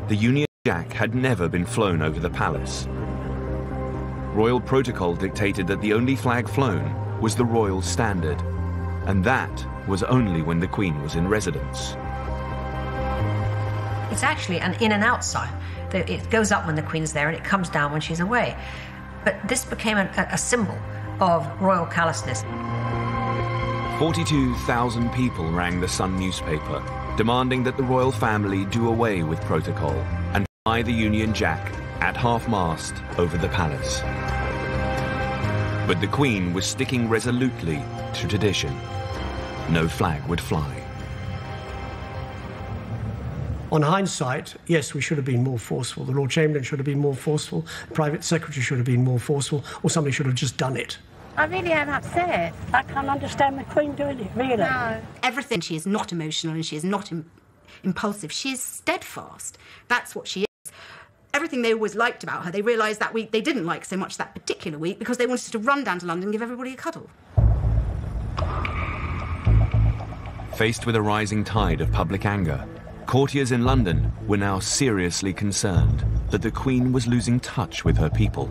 Speaker 1: the Union Jack had never been flown over the palace. Royal protocol dictated that the only flag flown was the royal standard, and that was only when the Queen was in residence.
Speaker 2: It's actually an in and out sign. It goes up when the Queen's there and it comes down when she's away. But this became a symbol of royal callousness.
Speaker 1: 42,000 people rang the Sun newspaper, demanding that the royal family do away with protocol and fly the Union Jack at half-mast over the palace. But the Queen was sticking resolutely to tradition. No flag would fly.
Speaker 10: On hindsight, yes, we should have been more forceful. The Lord Chamberlain should have been more forceful. The Private Secretary should have been more forceful, or somebody should have just done it.
Speaker 18: I really am upset. I can't understand the Queen doing it, really.
Speaker 15: No. Everything, she is not emotional and she is not impulsive. She is steadfast. That's what she is. Everything they always liked about her, they realised that week they didn't like so much that particular week because they wanted to run down to London and give everybody a cuddle.
Speaker 1: Faced with a rising tide of public anger, courtiers in London were now seriously concerned that the Queen was losing touch with her people.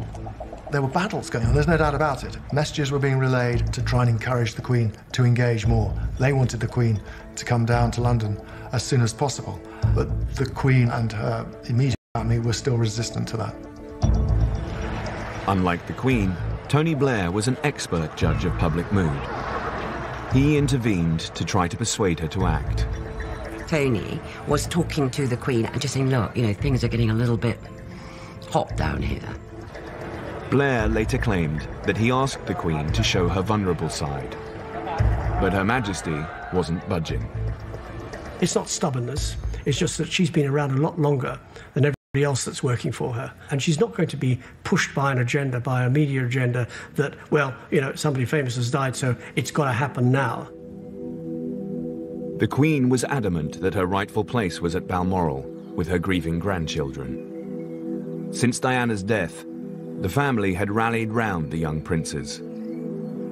Speaker 8: There were battles going on, there's no doubt about it. Messages were being relayed to try and encourage the Queen to engage more. They wanted the Queen to come down to London as soon as possible. But the Queen and her immediate family were still resistant to that.
Speaker 1: Unlike the Queen, Tony Blair was an expert judge of public mood. He intervened to try to persuade her to act.
Speaker 6: Tony was talking to the Queen and just saying, look, things are getting a little bit hot down here.
Speaker 1: Blair later claimed that he asked the Queen to show her vulnerable side. But Her Majesty wasn't budging.
Speaker 10: It's not stubbornness, it's just that she's been around a lot longer than everybody else that's working for her. And she's not going to be pushed by an agenda, by a media agenda that, well, somebody famous has died, so it's got to happen now.
Speaker 1: The Queen was adamant that her rightful place was at Balmoral with her grieving grandchildren. Since Diana's death, the family had rallied round the young princes.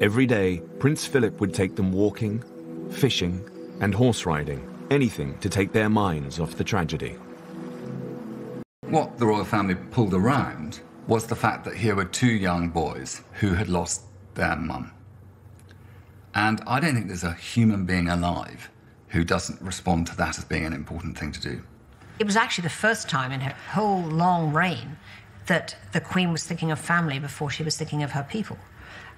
Speaker 1: Every day, Prince Philip would take them walking, fishing, and horse riding, anything to take their minds off the tragedy.
Speaker 25: What the royal family pulled around was the fact that here were two young boys who had lost their mum. And I don't think there's a human being alive who doesn't respond to that as being an important thing to do.
Speaker 2: It was actually the first time in her whole long reign that the Queen was thinking of family before she was thinking of her people.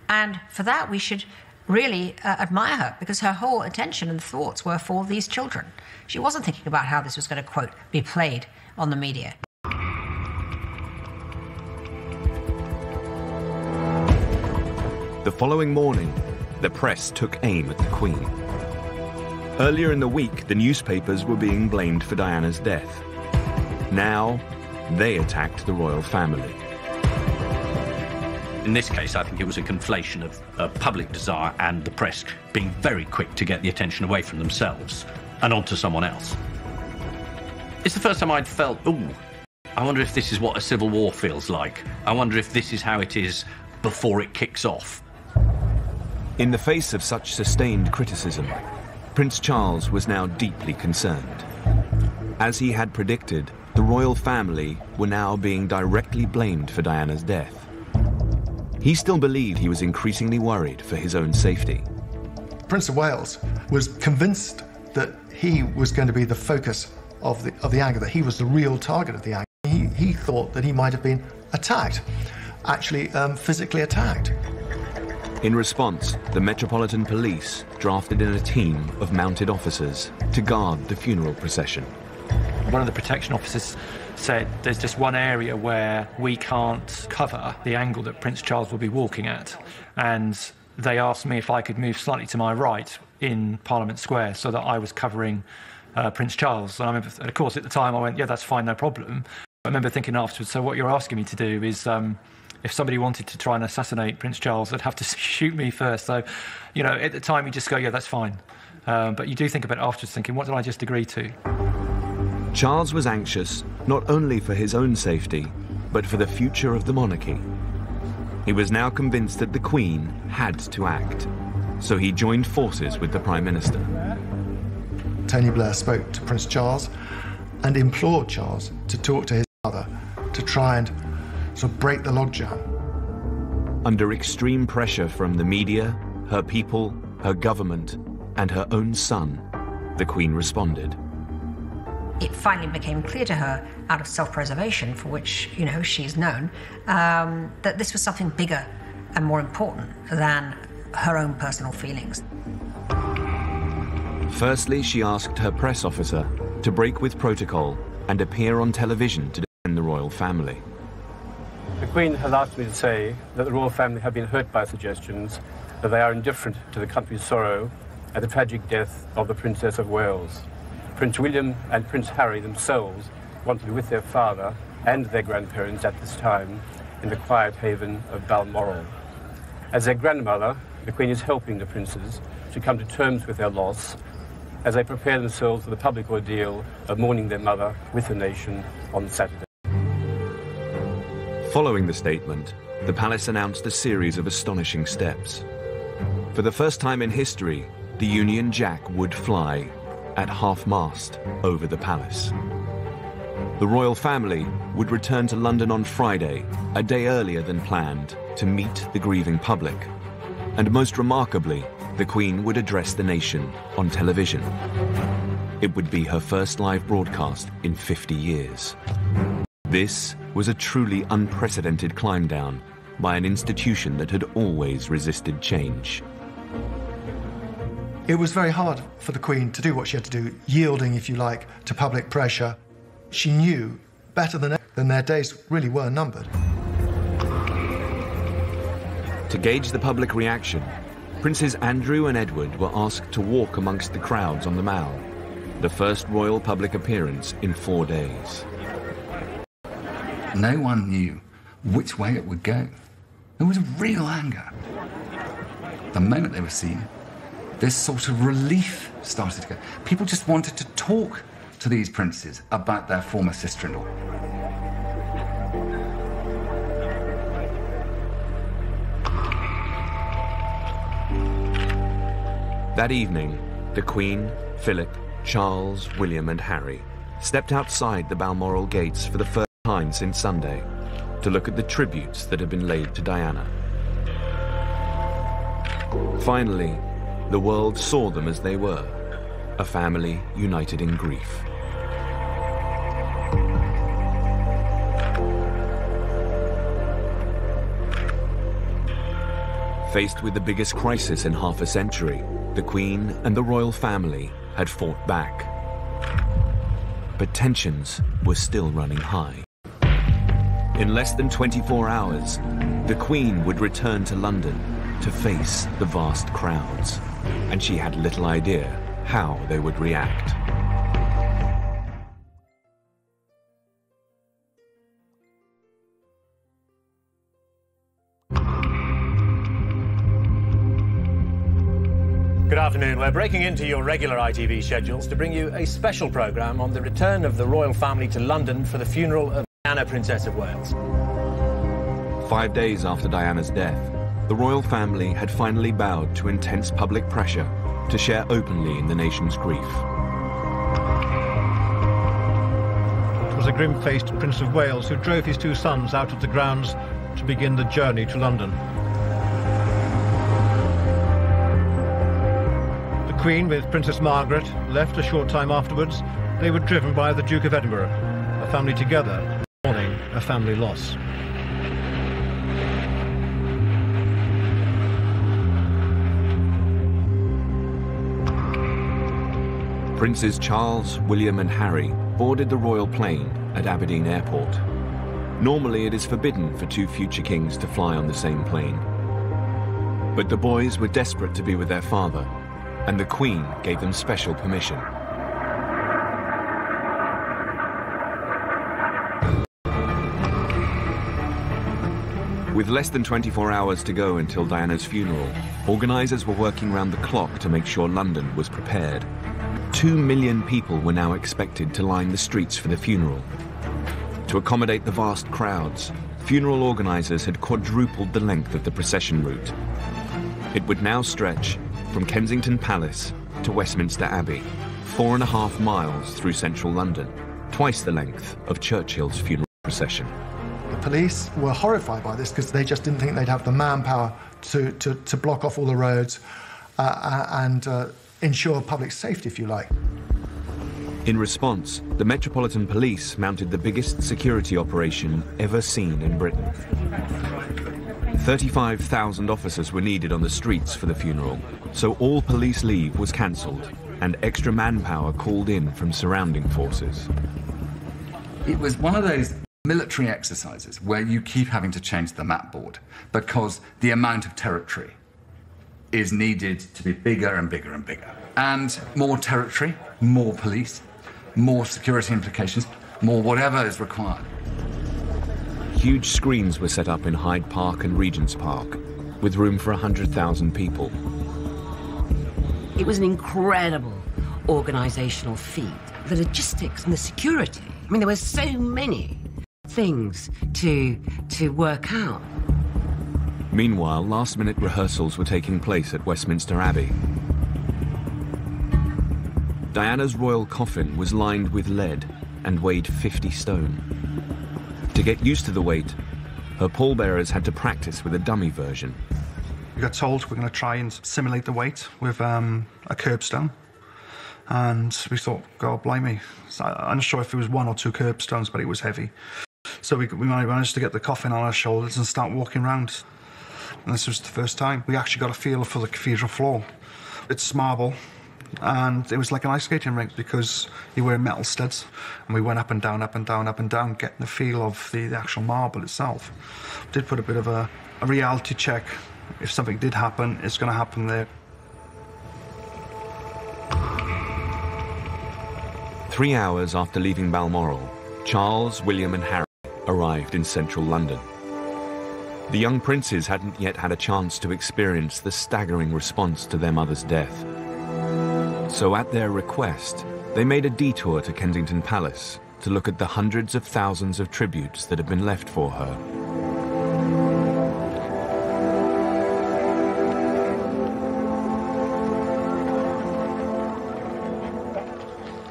Speaker 2: And for that, we should really admire her, because her whole attention and thoughts were for these children. She wasn't thinking about how this was going to, quote, be played on the media.
Speaker 1: The following morning, the press took aim at the Queen. Earlier in the week, the newspapers were being blamed for Diana's death. Now, they attacked the royal family.
Speaker 4: In this case, I think it was a conflation of public desire and the press being very quick to get the attention away from themselves and onto someone else. It's the first time I'd felt, ooh, I wonder if this is what a civil war feels like. I wonder if this is how it is before it kicks off.
Speaker 1: In the face of such sustained criticism, Prince Charles was now deeply concerned. As he had predicted, the royal family were now being directly blamed for Diana's death. He still believed he was increasingly worried for his own safety.
Speaker 8: Prince of Wales was convinced that he was going to be the focus of the anger, that he was the real target of the anger. He thought that he might have been attacked, actually physically attacked.
Speaker 1: In response, the Metropolitan Police drafted in a team of mounted officers to guard the funeral procession.
Speaker 3: One of the protection officers said there's just one area where we can't cover the angle that Prince Charles will be walking at. And they asked me if I could move slightly to my right in Parliament Square so that I was covering Prince Charles. And I remember, of course, at the time I went, yeah, that's fine, no problem. I remember thinking afterwards, so what you're asking me to do is, if somebody wanted to try and assassinate Prince Charles, they'd have to shoot me first. So, you know, at the time you just go, yeah, that's fine. But you do think about it afterwards, thinking, what did I just agree to?
Speaker 1: Charles was anxious not only for his own safety, but for the future of the monarchy. He was now convinced that the Queen had to act, so he joined forces with the Prime Minister.
Speaker 8: Tony Blair spoke to Prince Charles and implored Charles to talk to his mother to try and sort of break the logjam.
Speaker 1: Under extreme pressure from the media, her people, her government, and her own son, the Queen responded.
Speaker 2: It finally became clear to her, out of self-preservation, for which, you know, she's known, that this was something bigger and more important than her own personal feelings.
Speaker 1: Firstly, she asked her press officer to break with protocol and appear on television to defend the royal family.
Speaker 5: The Queen has asked me to say that the royal family have been hurt by suggestions that they are indifferent to the country's sorrow at the tragic death of the Princess of Wales. Prince William and Prince Harry themselves want to be with their father and their grandparents at this time in the quiet haven of Balmoral. As their grandmother, the Queen is helping the princes to come to terms with their loss as they prepare themselves for the public ordeal of mourning their mother with the nation on Saturday.
Speaker 1: Following the statement, the palace announced a series of astonishing steps. For the first time in history, the Union Jack would fly at half-mast over the palace. The royal family would return to London on Friday, a day earlier than planned, to meet the grieving public. And most remarkably, the Queen would address the nation on television. It would be her first live broadcast in 50 years. This was a truly unprecedented climb down by an institution that had always resisted change.
Speaker 8: It was very hard for the Queen to do what she had to do, yielding, if you like, to public pressure. She knew better than their days really were numbered.
Speaker 1: To gauge the public reaction, Princes Andrew and Edward were asked to walk amongst the crowds on the Mall, the first royal public appearance in 4 days.
Speaker 25: No one knew which way it would go. There was real anger. The moment they were seen, this sort of relief started to go. People just wanted to talk to these princes about their former sister-in-law.
Speaker 1: That evening, the Queen, Philip, Charles, William and Harry stepped outside the Balmoral gates for the first time since Sunday to look at the tributes that had been laid to Diana. Finally, the world saw them as they were, a family united in grief. Faced with the biggest crisis in half a century, the Queen and the royal family had fought back. But tensions were still running high. In less than 24 hours, the Queen would return to London to face the vast crowds, and she had little idea how they would react.
Speaker 12: Good afternoon. We're breaking into your regular ITV schedules to bring you a special programme on the return of the royal family to London for the funeral of Diana, Princess of Wales.
Speaker 1: 5 days after Diana's death, the royal family had finally bowed to intense public pressure to share openly in the nation's grief.
Speaker 19: It was a grim-faced Prince of Wales who drove his two sons out of the grounds to begin the journey to London. The Queen, with Princess Margaret, left a short time afterwards. They were driven by the Duke of Edinburgh, a family together, mourning a family loss.
Speaker 1: Princes Charles, William and Harry boarded the royal plane at Aberdeen Airport. Normally it is forbidden for two future kings to fly on the same plane. But the boys were desperate to be with their father, and the Queen gave them special permission. With less than 24 hours to go until Diana's funeral, organisers were working round the clock to make sure London was prepared. 2 million people were now expected to line the streets for the funeral. To accommodate the vast crowds, funeral organisers had quadrupled the length of the procession route. It would now stretch from Kensington Palace to Westminster Abbey, 4.5 miles through central London, twice the length of Churchill's funeral procession.
Speaker 8: The police were horrified by this because they just didn't think they'd have the manpower to block off all the roads and ensure public safety, if you like.
Speaker 1: In response, the Metropolitan Police mounted the biggest security operation ever seen in Britain. 35,000 officers were needed on the streets for the funeral, so all police leave was cancelled and extra manpower called in from surrounding forces.
Speaker 25: It was one of those military exercises where you keep having to change the map board because the amount of territory is needed to be bigger and bigger and bigger. And more territory, more police, more security implications, more whatever is required.
Speaker 1: Huge screens were set up in Hyde Park and Regent's Park, with room for 100,000 people.
Speaker 6: It was an incredible organisational feat. The logistics and the security. I mean, there were so many things to work out.
Speaker 1: Meanwhile, last-minute rehearsals were taking place at Westminster Abbey. Diana's royal coffin was lined with lead and weighed 50 stone. To get used to the weight, her pallbearers had to practice with a dummy version.
Speaker 20: We got told we're going to try and simulate the weight with a curbstone. And we thought, God blimey. I'm not sure if it was 1 or 2 curbstones, but it was heavy. So we managed to get the coffin on our shoulders and start walking around. And this was the first time we actually got a feel for the cathedral floor. It's marble, and it was like an ice skating rink because you wear metal studs. And we went up and down, up and down, up and down, getting the feel of the actual marble itself. We did put a bit of a reality check. If something did happen, it's going to happen there.
Speaker 1: 3 hours after leaving Balmoral, Charles, William and Harry arrived in central London. The young princes hadn't yet had a chance to experience the staggering response to their mother's death. So at their request, they made a detour to Kensington Palace to look at the hundreds of thousands of tributes that had been left for her.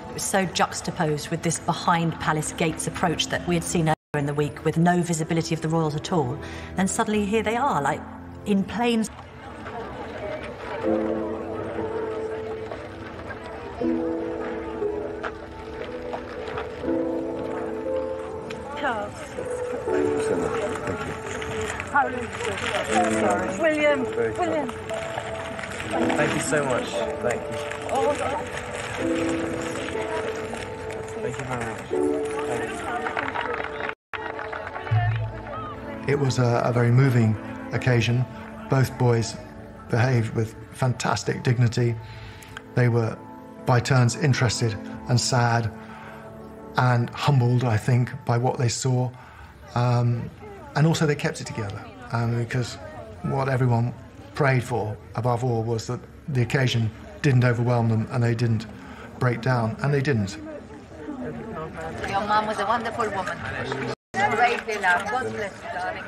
Speaker 21: It was so juxtaposed with this behind palace gates approach that we had seen in the week with no visibility of the royals at all. And suddenly here they are, like in plain...
Speaker 23: Charles.
Speaker 25: Thank you so much. Thank you.
Speaker 23: Sorry. William. William.
Speaker 24: Thank you so much. Thank you.
Speaker 23: Oh,
Speaker 24: Thank you very much. Thank you.
Speaker 8: It was a very moving occasion, Both boys behaved with fantastic dignity. They were, by turns, interested and sad and humbled, I think, by what they saw. And also they kept it together, because what everyone prayed for, above all, was that the occasion didn't overwhelm them and they didn't break down, and they didn't.
Speaker 7: Your mum was a wonderful woman. Greatly loved. God bless you, darling.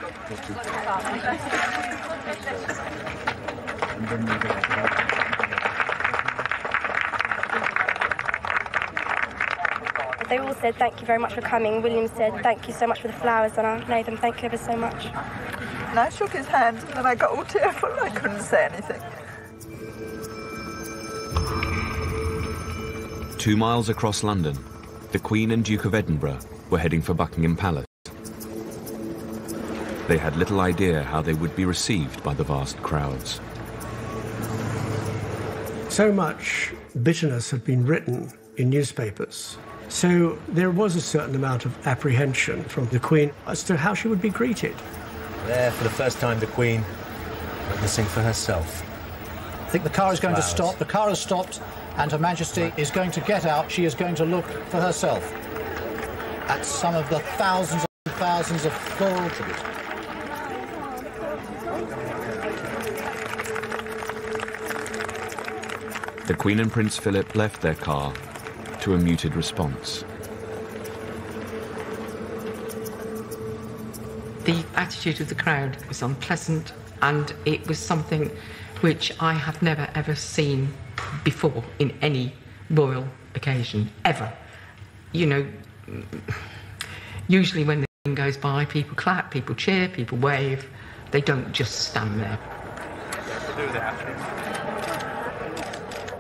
Speaker 13: They all said thank you very much for coming. William said thank you so much for the flowers, and I made them thank you ever so much.
Speaker 7: And I shook his hand, and then I got all tearful. I couldn't say anything.
Speaker 1: 2 miles across London, the Queen and Duke of Edinburgh were heading for Buckingham Palace. They had little idea how they would be received by the vast crowds.
Speaker 10: So much bitterness had been written in newspapers. So there was a certain amount of apprehension from the Queen as to how she would be greeted.
Speaker 12: There, for the first time, the Queen witnessing for herself.
Speaker 14: I think the car is going to stop. The car has stopped, and Her Majesty is going to get out. She is going to look for herself at some of the thousands and thousands of floral tribute.
Speaker 1: The Queen and Prince Philip left their car to a muted response.
Speaker 6: The attitude of the crowd was unpleasant, and it was something which I have never ever seen before in any royal occasion, ever. You know, usually when the Queen goes by, people clap, people cheer, people wave. They don't just stand there.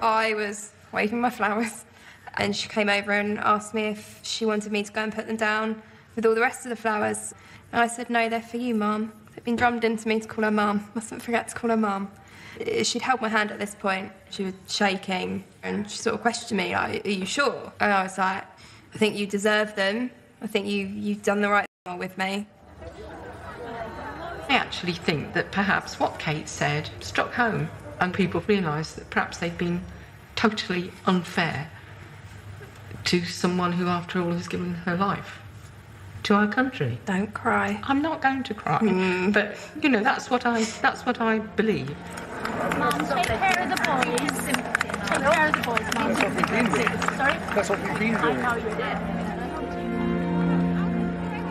Speaker 13: I was waving my flowers, and she came over and asked me if she wanted me to go and put them down with all the rest of the flowers. And I said, no, they're for you, Mum. They've been drummed into me to call her Mum. Mustn't forget to call her Mum. She'd held my hand at this point. She was shaking, and she sort of questioned me, like, are you sure? And I was like, I think you deserve them. I think you've done the right thing with me.
Speaker 6: I actually think that perhaps what Kate said struck home, and people realised that perhaps they'd been totally unfair to someone who, after all, has given her life to our country.
Speaker 13: Don't cry.
Speaker 6: I'm not going to cry, but you know that's what I believe.
Speaker 18: Mum, take care of the boys. Take care of the boys, Mum. That's what we've been doing. Sorry? That's what we've been doing. I know you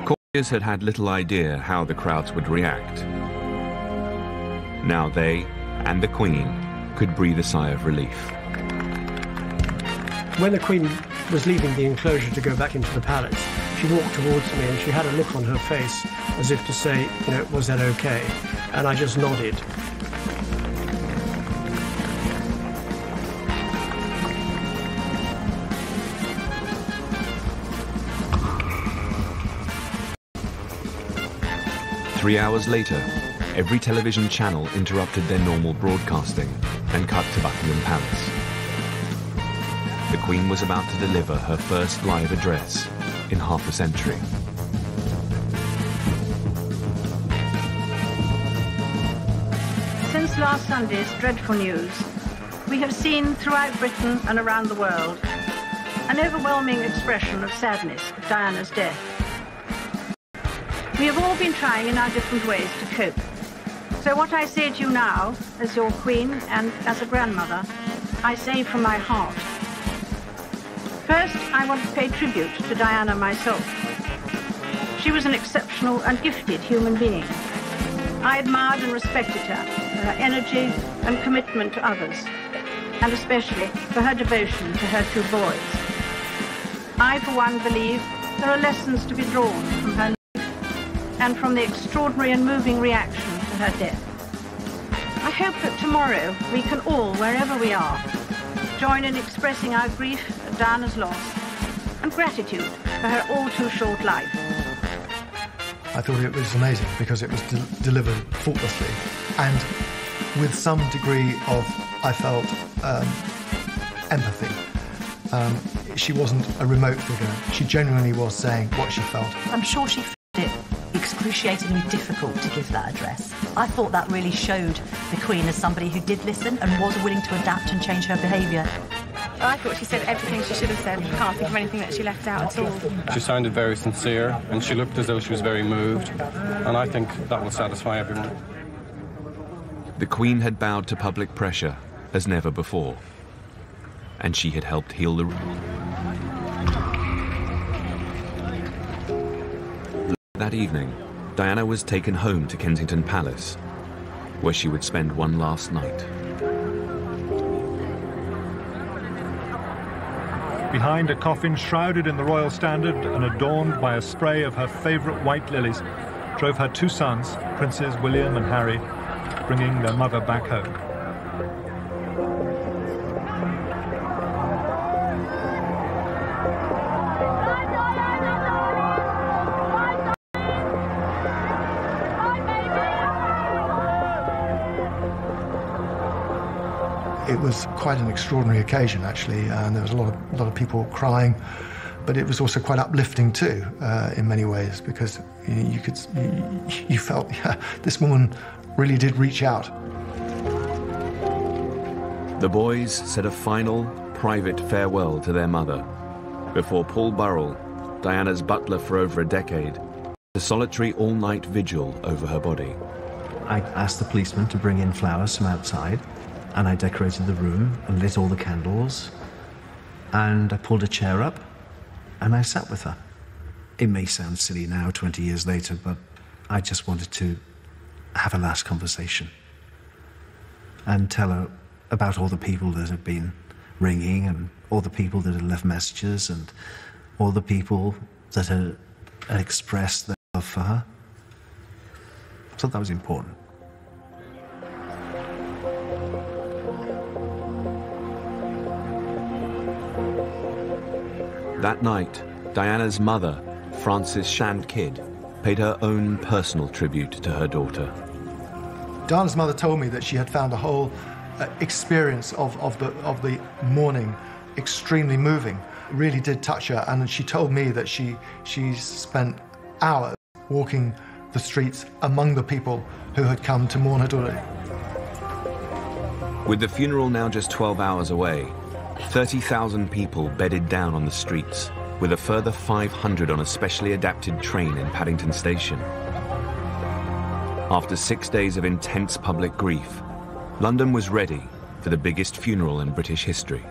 Speaker 18: did.
Speaker 1: Courtiers had little idea how the crowds would react. Now they and the Queen could breathe a sigh of relief.
Speaker 10: When the Queen was leaving the enclosure to go back into the palace, she walked towards me and she had a look on her face as if to say, you know, was that okay? And I just nodded.
Speaker 1: Three hours later, every television channel interrupted their normal broadcasting and cut to Buckingham Palace. The Queen was about to deliver her first live address in half a century.
Speaker 18: Since last Sunday's dreadful news, we have seen throughout Britain and around the world an overwhelming expression of sadness at Diana's death. We have all been trying in our different ways to cope. So what I say to you now, as your Queen and as a grandmother, I say from my heart. First, I want to pay tribute to Diana myself. She was an exceptional and gifted human being. I admired and respected her for her energy and commitment to others, and especially for her devotion to her two boys. I, for one, believe there are lessons to be drawn from her life and from the extraordinary and moving reaction to her death. I hope that tomorrow we can all, wherever we are, join in expressing our grief at Diana's loss and gratitude for her all-too-short life.
Speaker 8: I thought it was amazing because it was delivered faultlessly and with some degree of, I felt, empathy. she wasn't a remote figure. She genuinely was saying what she felt.
Speaker 21: I'm sure she felt it excruciatingly difficult to give that address. I thought that really showed the Queen as somebody who did listen and was willing to adapt and change her behaviour.
Speaker 13: I thought she said everything she should have said. I can't think of anything that she left out at all.
Speaker 9: She sounded very sincere, and she looked as though she was very moved, and I think that will satisfy everyone.
Speaker 1: The Queen had bowed to public pressure as never before, and she had helped heal the... That evening, Diana was taken home to Kensington Palace, where she would spend one last night.
Speaker 19: Behind a coffin shrouded in the royal standard and adorned by a spray of her favourite white lilies, drove her two sons, Princes William and Harry, bringing their mother back home.
Speaker 8: It was quite an extraordinary occasion, actually, and there was a lot of people crying, but it was also quite uplifting too, in many ways, because you felt, yeah, this woman really did reach out.
Speaker 1: The boys said a final, private farewell to their mother before Paul Burrell, Diana's butler for over a decade, a solitary all-night vigil over her body.
Speaker 11: I asked the policeman to bring in flowers from outside, and I decorated the room and lit all the candles, and I pulled a chair up and I sat with her. It may sound silly now, 20 years later, but I just wanted to have a last conversation and tell her about all the people that have been ringing and all the people that had left messages and all the people that had expressed their love for her. I thought that was important.
Speaker 1: That night, Diana's mother, Frances Shand Kidd, paid her own personal tribute to her daughter.
Speaker 8: Diana's mother told me that she had found the whole experience of the mourning extremely moving. It really did touch her, and she told me that she spent hours walking the streets among the people who had come to mourn her daughter.
Speaker 1: With the funeral now just 12 hours away, 30,000 people bedded down on the streets, with a further 500 on a specially adapted train in Paddington Station. After 6 days of intense public grief, London was ready for the biggest funeral in British history.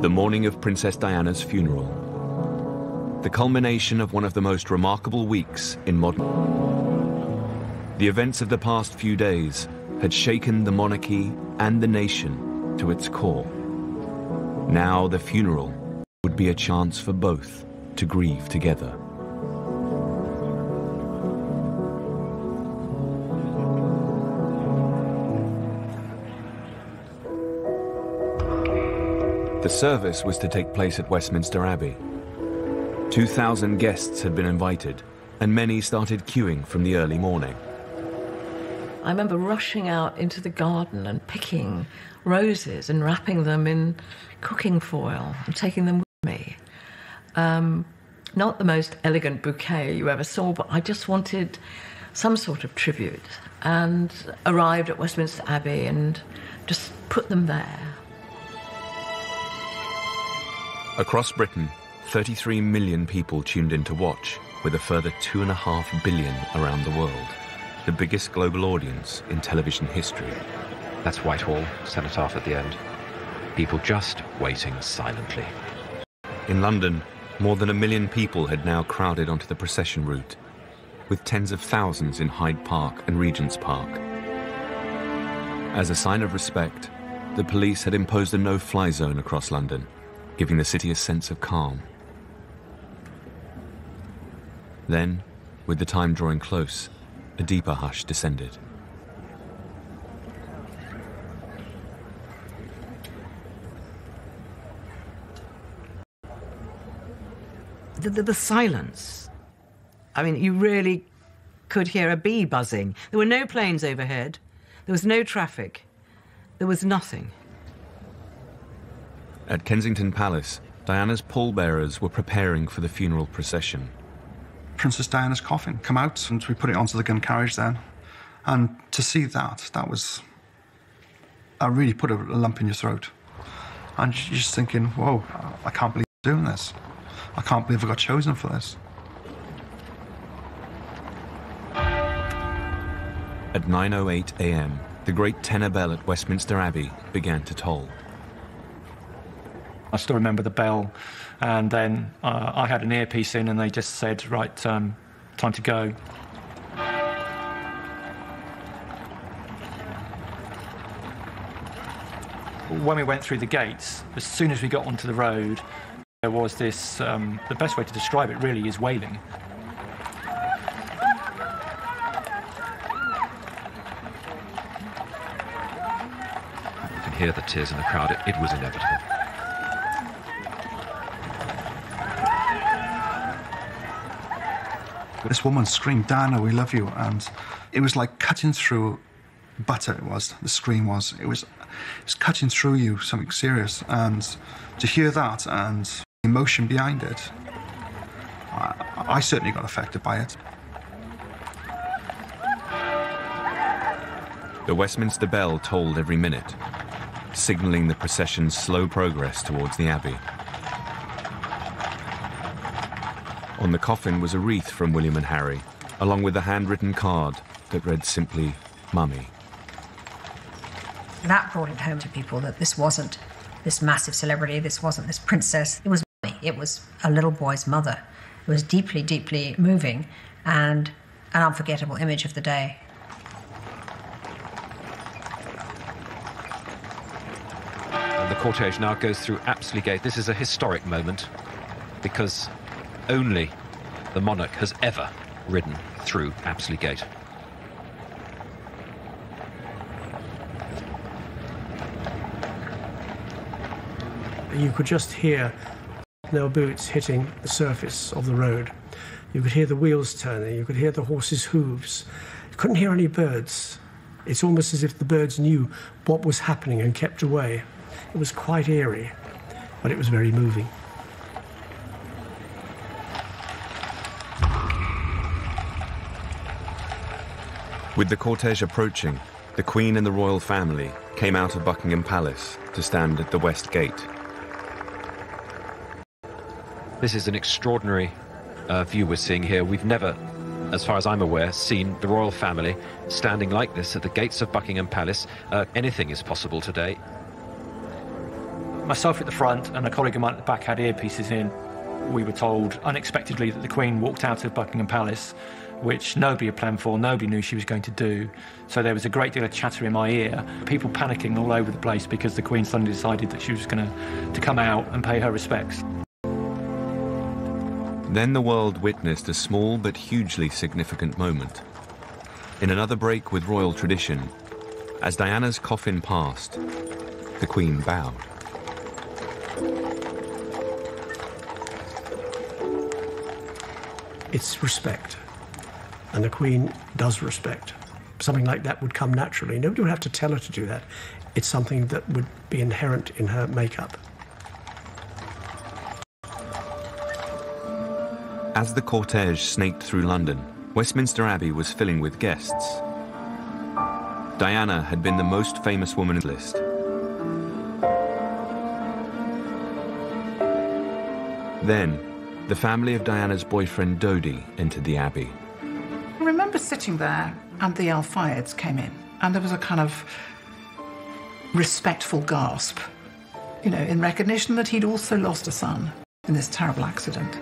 Speaker 1: The morning of Princess Diana's funeral. The culmination of one of the most remarkable weeks in modern... The events of the past few days had shaken the monarchy and the nation to its core. Now the funeral would be a chance for both to grieve together. The service was to take place at Westminster Abbey. 2,000 guests had been invited, and many started queuing from the early morning.
Speaker 16: I remember rushing out into the garden and picking roses and wrapping them in cooking foil and taking them with me. Not the most elegant bouquet you ever saw, but I just wanted some sort of tribute, and arrived at Westminster Abbey and just put them there.
Speaker 1: Across Britain, 33 million people tuned in to watch, with a further 2.5 billion around the world. The biggest global audience in television history.
Speaker 17: That's Whitehall, cenotaph at the end. People just waiting silently.
Speaker 1: In London, more than 1 million people had now crowded onto the procession route, with tens of thousands in Hyde Park and Regent's Park. As a sign of respect, the police had imposed a no-fly zone across London, giving the city a sense of calm. Then, with the time drawing close, a deeper hush descended.
Speaker 2: The silence. I mean, you really could hear a bee buzzing. There were no planes overhead. There was no traffic. There was nothing.
Speaker 1: At Kensington Palace, Diana's pallbearers were preparing for the funeral procession.
Speaker 20: Princess Diana's coffin come out, and we put it onto the gun carriage then. And to see that was... I really put a lump in your throat. And you're just thinking, whoa, I can't believe I'm doing this. I can't believe I got chosen for this.
Speaker 1: At 9:08 a.m., the great tenor bell at Westminster Abbey began to toll.
Speaker 3: I still remember the bell, and then I had an earpiece in, and they just said, right, time to go. When we went through the gates, as soon as we got onto the road, there was this, the best way to describe it really is wailing.
Speaker 17: You can hear the tears in the crowd. It was inevitable.
Speaker 20: This woman screamed, "Diana, we love you," and it was like cutting through butter. It was, the scream was. It was cutting through you, something serious, and to hear that and the emotion behind it, I certainly got affected by it.
Speaker 1: The Westminster bell tolled every minute, signalling the procession's slow progress towards the Abbey. On the coffin was a wreath from William and Harry, along with a handwritten card that read simply, "Mummy."
Speaker 4: That brought it home to people that this wasn't this massive celebrity, this wasn't this princess, it was Mummy. It was a little boy's mother. It was deeply, deeply moving and an unforgettable image of the day.
Speaker 17: And the cortege now goes through Apsley Gate. This is a historic moment because only the monarch has ever ridden through Apsley Gate.
Speaker 10: You could just hear nail boots hitting the surface of the road. You could hear the wheels turning. You could hear the horses' hooves. You couldn't hear any birds. It's almost as if the birds knew what was happening and kept away. It was quite eerie, but it was very moving.
Speaker 1: With the cortege approaching, the Queen and the royal family came out of Buckingham Palace to stand at the West Gate.
Speaker 17: This is an extraordinary view we're seeing here. We've never, as far as I'm aware, seen the royal family standing like this at the gates of Buckingham Palace. Anything is possible today.
Speaker 3: Myself at the front and a colleague of mine at the back had earpieces in. We were told unexpectedly that the Queen walked out of Buckingham Palace, which nobody had planned for, nobody knew she was going to do. So there was a great deal of chatter in my ear, people panicking all over the place because the Queen suddenly decided that she was going to come out and pay her respects.
Speaker 1: Then the world witnessed a small but hugely significant moment. In another break with royal tradition, as Diana's coffin passed, the Queen bowed.
Speaker 10: It's respect, and the Queen does respect. Something like that would come naturally. Nobody would have to tell her to do that. It's something that would be inherent in her makeup.
Speaker 1: As the cortege snaked through London, Westminster Abbey was filling with guests. Diana had been the most famous woman on the list. Then, the family of Diana's boyfriend Dodi entered the Abbey.
Speaker 15: I remember sitting there and the Al-Fayeds came in and there was a kind of respectful gasp, you know, in recognition that he'd also lost a son in this terrible accident.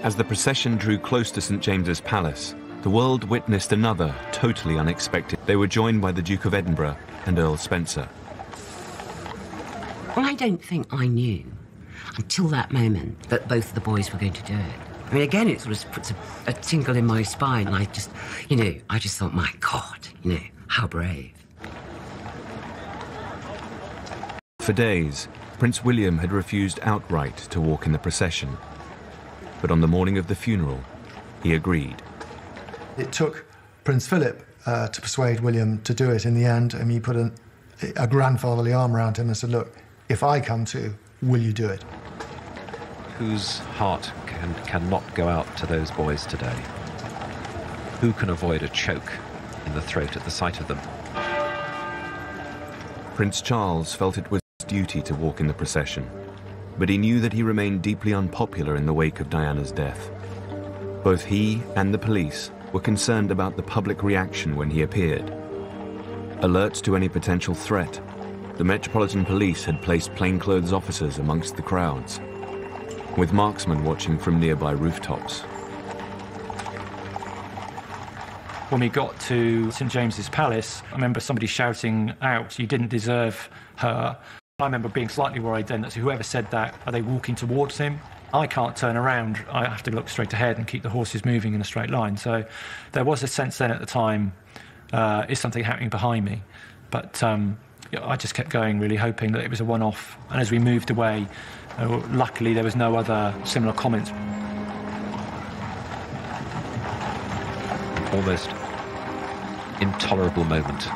Speaker 1: As the procession drew close to St. James's Palace, the world witnessed another totally unexpected. They were joined by the Duke of Edinburgh and Earl Spencer.
Speaker 6: I don't think I knew until that moment that both of the boys were going to do it. I mean, again, it sort of puts a tingle in my spine. And I just thought, my God, how brave.
Speaker 1: For days, Prince William had refused outright to walk in the procession, but on the morning of the funeral, he agreed.
Speaker 8: It took Prince Philip to persuade William to do it in the end, and he put a grandfatherly arm around him and said, look, if I come too, will you do it?
Speaker 17: Whose heart cannot go out to those boys today? Who can avoid a choke in the throat at the sight of them?
Speaker 1: Prince Charles felt it was his duty to walk in the procession, but he knew that he remained deeply unpopular in the wake of Diana's death. Both he and the police were concerned about the public reaction when he appeared. Alert to any potential threat, the Metropolitan Police had placed plainclothes officers amongst the crowds, with marksmen watching from nearby rooftops.
Speaker 3: When we got to St James's Palace, I remember somebody shouting out, "You didn't deserve her." I remember being slightly worried then that whoever said that, are they walking towards him? I can't turn around. I have to look straight ahead and keep the horses moving in a straight line. So there was a sense then at the time, is something happening behind me? But I just kept going, really hoping that it was a one-off. And as we moved away, luckily there was no other similar comments.
Speaker 17: Almost intolerable moment.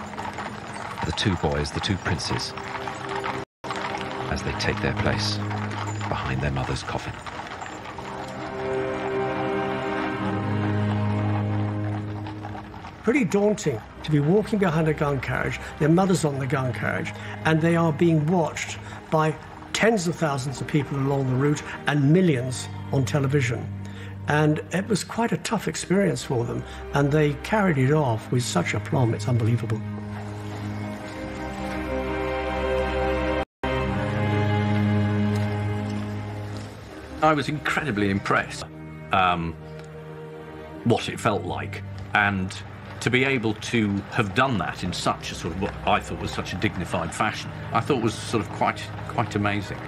Speaker 17: The two boys, the two princes, as they take their place behind their mother's coffin.
Speaker 10: Pretty daunting to be walking behind a gun carriage, their mother's on the gun carriage, and they are being watched by tens of thousands of people along the route and millions on television. And it was quite a tough experience for them, and they carried it off with such aplomb, it's unbelievable.
Speaker 5: I was incredibly impressed what it felt like, and to be able to have done that in such a sort of what I thought was such a dignified fashion, I thought was sort of quite amazing.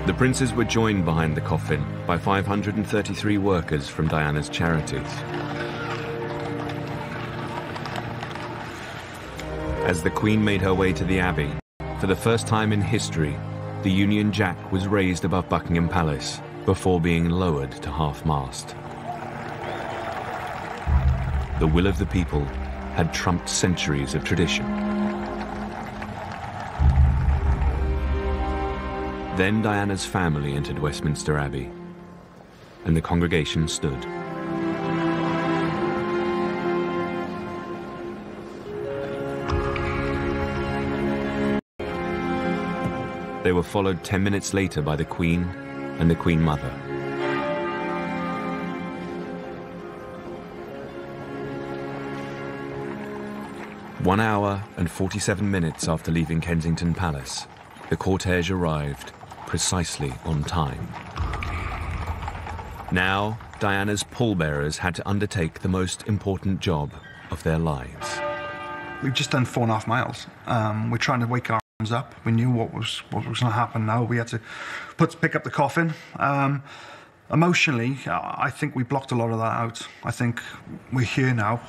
Speaker 1: The princes were joined behind the coffin by 533 workers from Diana's charities. As the Queen made her way to the Abbey, for the first time in history, the Union Jack was raised above Buckingham Palace before being lowered to half-mast. The will of the people had trumped centuries of tradition. Then Diana's family entered Westminster Abbey, and the congregation stood. They were followed 10 minutes later by the Queen and the Queen Mother. One hour and 47 minutes after leaving Kensington Palace, the cortege arrived precisely on time. Now, Diana's pallbearers had to undertake the most important job of their lives.
Speaker 20: We've just done 4.5 miles. We're trying to wake our up. We knew what was going to happen now. We had to pick up the coffin. Emotionally, I think we blocked a lot of that out. I think we're here now.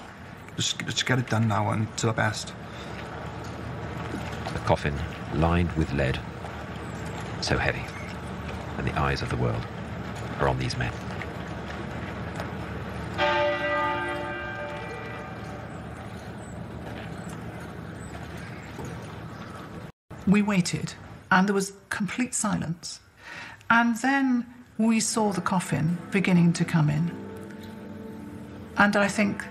Speaker 20: Just get it done now and to the best.
Speaker 17: The coffin lined with lead, so heavy, and the eyes of the world are on these men.
Speaker 15: We waited, and there was complete silence. And then we saw the coffin beginning to come in. And I think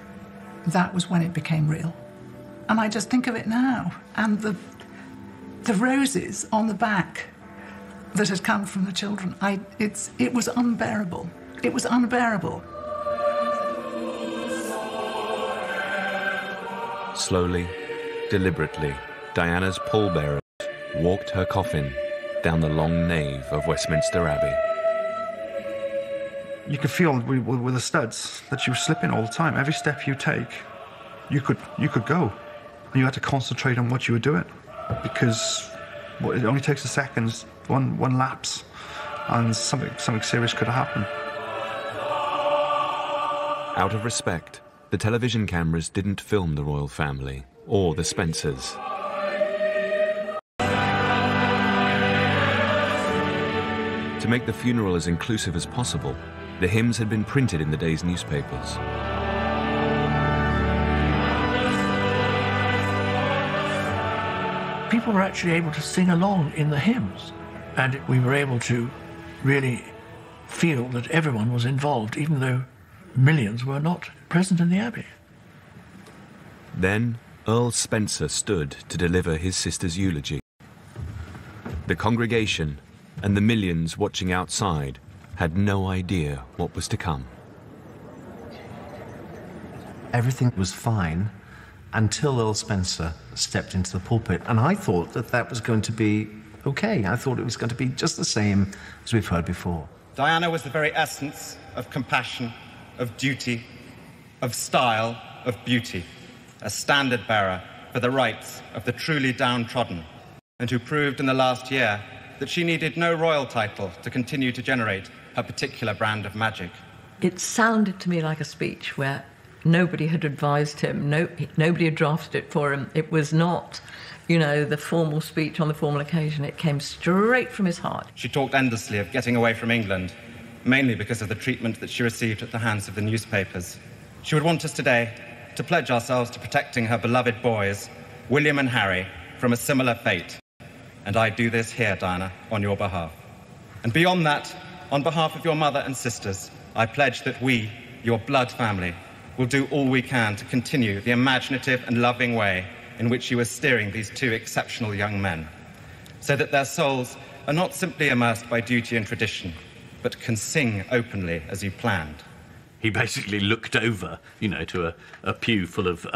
Speaker 15: that was when it became real. And I just think of it now, and the roses on the back that had come from the children. It was unbearable. It was unbearable.
Speaker 1: Slowly, deliberately, Diana's pallbearers walked her coffin down the long nave of Westminster Abbey.
Speaker 20: You could feel with the studs that you were slipping all the time. Every step you take, you could go. And you had to concentrate on what you were doing, because it only takes a second, one lapse, and something serious could have happened.
Speaker 1: Out of respect, the television cameras didn't film the royal family or the Spencers. To make the funeral as inclusive as possible, the hymns had been printed in the day's newspapers.
Speaker 10: People were actually able to sing along in the hymns, and we were able to really feel that everyone was involved, even though millions were not present in the Abbey.
Speaker 1: Then Earl Spencer stood to deliver his sister's eulogy. The congregation and the millions watching outside had no idea what was to come.
Speaker 11: Everything was fine until Earl Spencer stepped into the pulpit, and I thought that that was going to be okay. I thought it was going to be just the same as we've heard before.
Speaker 7: Diana was the very essence of compassion, of duty, of style, of beauty, a standard bearer for the rights of the truly downtrodden, and who proved in the last year that she needed no royal title to continue to generate her particular brand of magic.
Speaker 16: It sounded to me like a speech where nobody had advised him, nobody had drafted it for him. It was not, you know, the formal speech on the formal occasion. It came straight from his heart.
Speaker 7: She talked endlessly of getting away from England, mainly because of the treatment that she received at the hands of the newspapers. She would want us today to pledge ourselves to protecting her beloved boys, William and Harry, from a similar fate. And I do this here, Diana, on your behalf. And beyond that, on behalf of your mother and sisters, I pledge that we, your blood family, will do all we can to continue the imaginative and loving way in which you are steering these two exceptional young men, so that their souls are not simply immersed by duty and tradition, but can sing openly as you planned.
Speaker 5: He basically looked over, you know, to a pew full of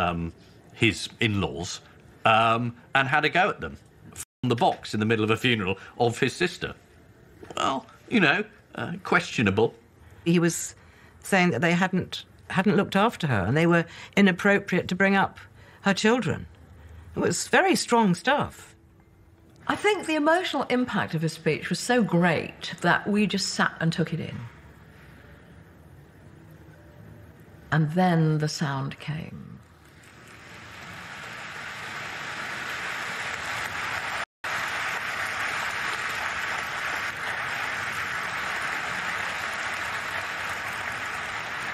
Speaker 5: his in-laws and had a go at them from the box in the middle of a funeral of his sister. Well, you know, questionable.
Speaker 2: He was saying that they hadn't looked after her and they were inappropriate to bring up her children. It was very strong stuff.
Speaker 16: I think the emotional impact of his speech was so great that we just sat and took it in. And then the sound came.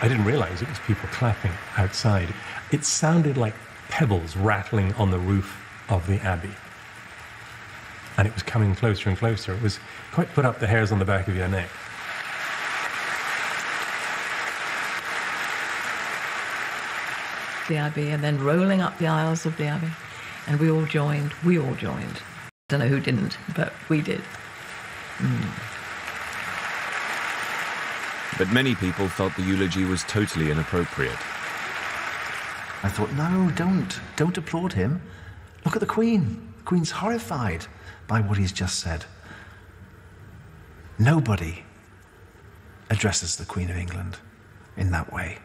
Speaker 22: I didn't realize it was people clapping outside. It sounded like pebbles rattling on the roof of the Abbey. And it was coming closer and closer. It was quite put up the hairs on the back of your neck.
Speaker 16: The Abbey, and then rolling up the aisles of the Abbey. And we all joined. Don't know who didn't, but we did.
Speaker 1: But many people felt the eulogy was totally inappropriate.
Speaker 11: I thought, no, don't applaud him. Look at the Queen. The Queen's horrified by what he's just said. Nobody addresses the Queen of England in that way.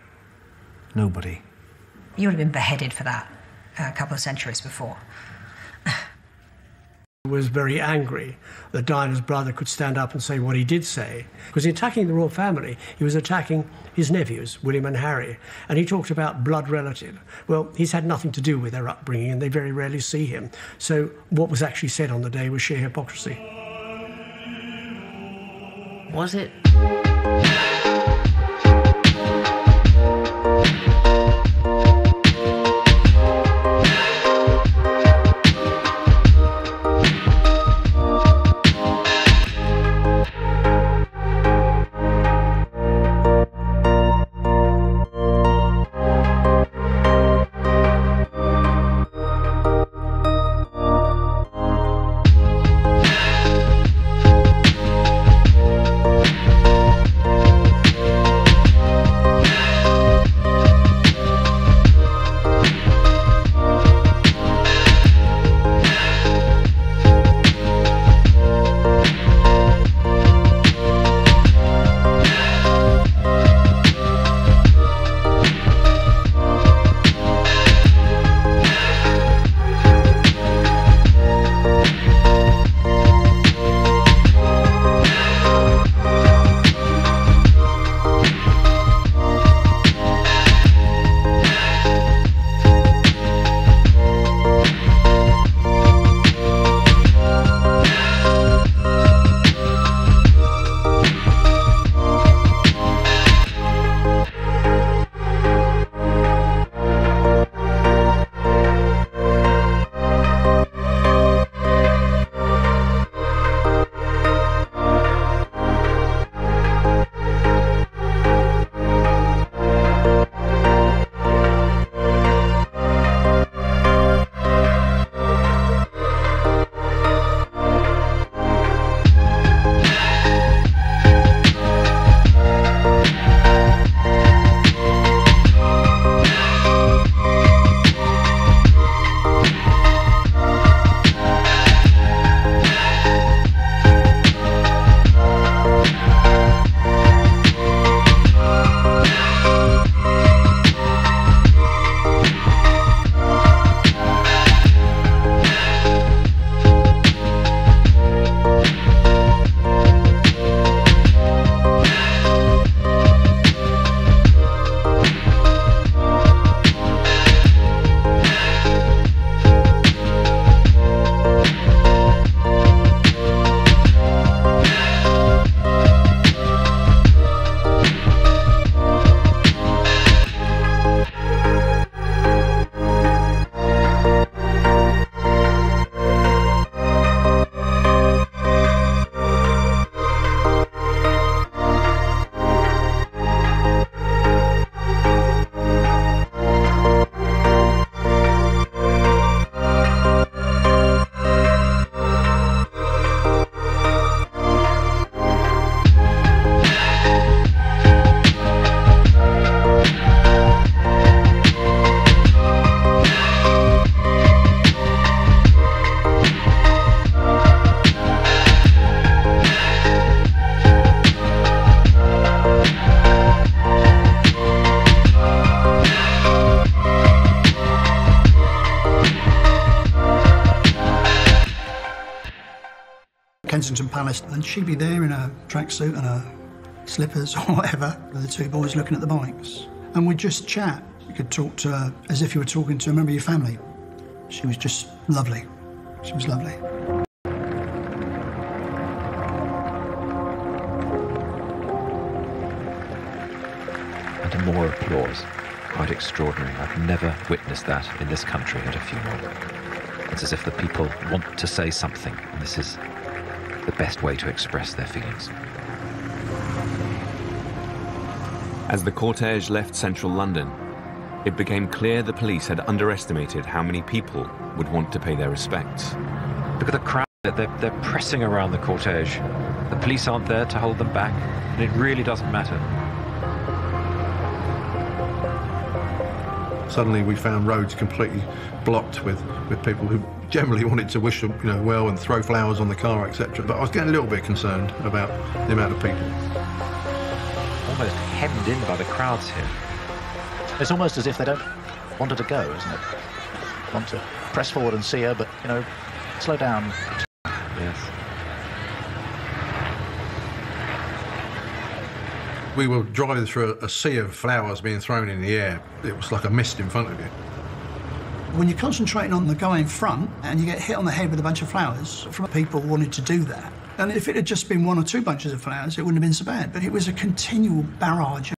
Speaker 11: Nobody.
Speaker 4: You would have been beheaded for that a couple of centuries before.
Speaker 10: He was very angry that Diana's brother could stand up and say what he did say. Because in attacking the royal family, he was attacking his nephews, William and Harry, and he talked about blood relative. Well, he's had nothing to do with their upbringing, and they very rarely see him. So what was actually said on the day was sheer hypocrisy.
Speaker 16: Was it?
Speaker 12: Kensington Palace, and she'd be there in her tracksuit and her slippers or whatever, with the two boys looking at the bikes. And we'd just chat. You could talk to her as if you were talking to a member of your family. She was just lovely. She was lovely.
Speaker 17: And more applause. Quite extraordinary. I've never witnessed that in this country at a funeral. It's as if the people want to say something, and this is the best way to express their feelings.
Speaker 1: As the cortege left central London, it became clear the police had underestimated how many people would want to pay their respects.
Speaker 17: Look at the crowd. They're pressing around the cortege. The police aren't there to hold them back, and it really doesn't matter.
Speaker 14: Suddenly we found roads completely blocked with people who generally wanted to wish them, well and throw flowers on the car, etc. But I was getting a little bit concerned about the amount of people.
Speaker 17: Almost hemmed in by the crowds here.
Speaker 23: It's almost as if they don't want her to go, isn't it? Want to press forward and see her, but, slow down.
Speaker 17: Yes.
Speaker 14: We were driving through a sea of flowers being thrown in the air. It was like a mist in front of you.
Speaker 12: When you're concentrating on the guy in front and you get hit on the head with a bunch of flowers, from people wanted to do that. And if it had just been one or two bunches of flowers, it wouldn't have been so bad. But it was a continual barrage.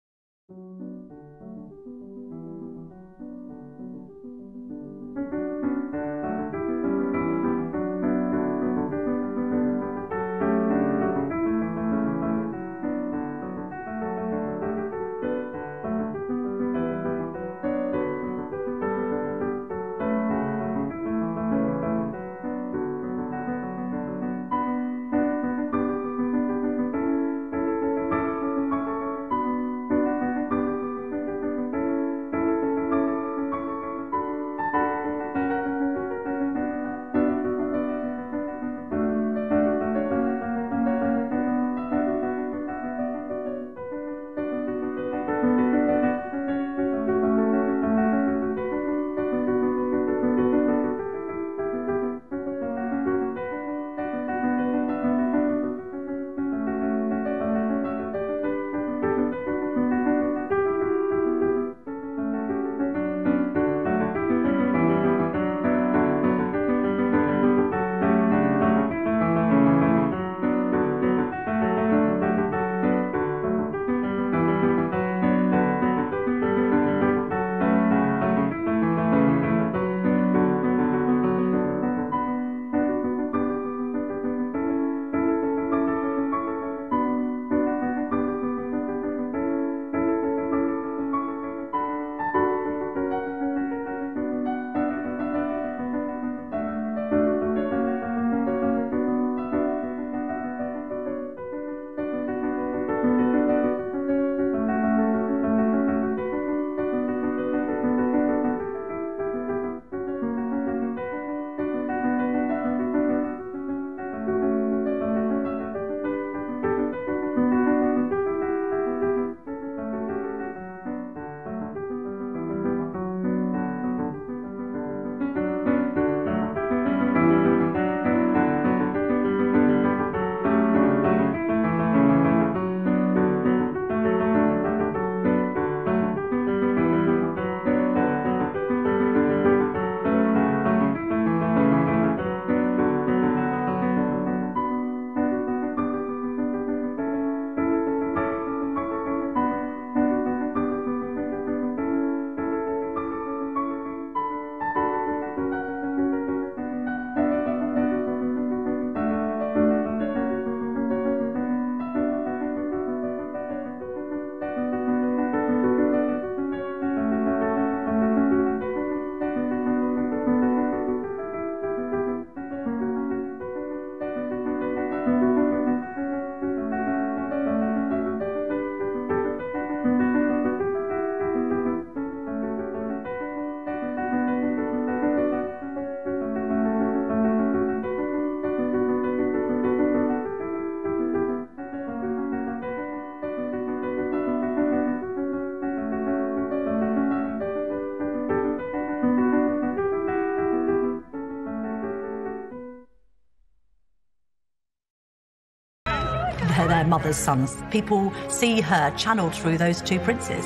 Speaker 13: their mother's sons. People see her channeled through those two princes.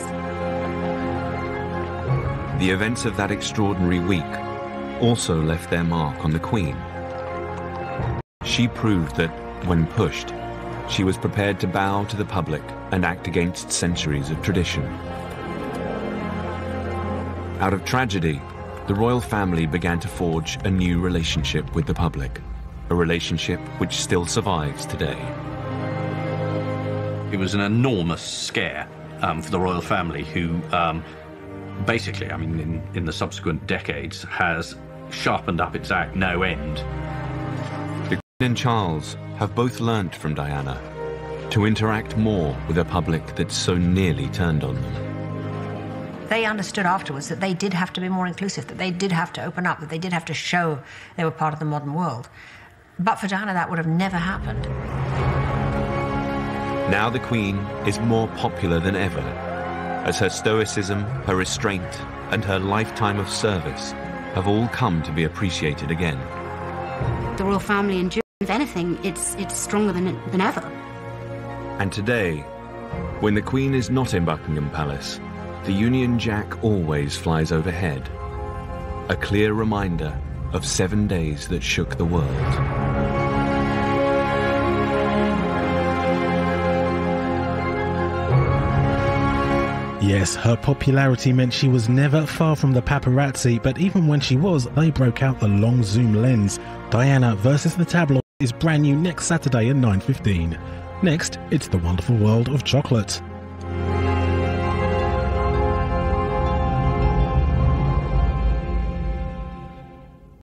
Speaker 1: The events of that extraordinary week also left their mark on the Queen. She proved that, when pushed, she was prepared to bow to the public and act against centuries of tradition. Out of tragedy, the royal family began to forge a new relationship with the public, a relationship which still survives today.
Speaker 5: It was an enormous scare for the royal family, who basically, I mean, in the subsequent decades, has sharpened up its act no end.
Speaker 1: The Queen and Charles have both learnt from Diana to interact more with a public that so nearly turned on them.
Speaker 4: They understood afterwards that they did have to be more inclusive, that they did have to open up, that they did have to show they were part of the modern world. But for Diana, that would have never happened.
Speaker 1: Now the Queen is more popular than ever, as her stoicism, her restraint, and her lifetime of service have all come to be appreciated again.
Speaker 18: The royal family endures. If anything, it's stronger than ever.
Speaker 1: And today, when the Queen is not in Buckingham Palace, the Union Jack always flies overhead, a clear reminder of 7 days that shook the world.
Speaker 21: Yes, her popularity meant she was never far from the paparazzi, but even when she was, they broke out the long zoom lens. Diana versus the tabloid is brand new next Saturday at 9:15. Next, it's the wonderful world of chocolate.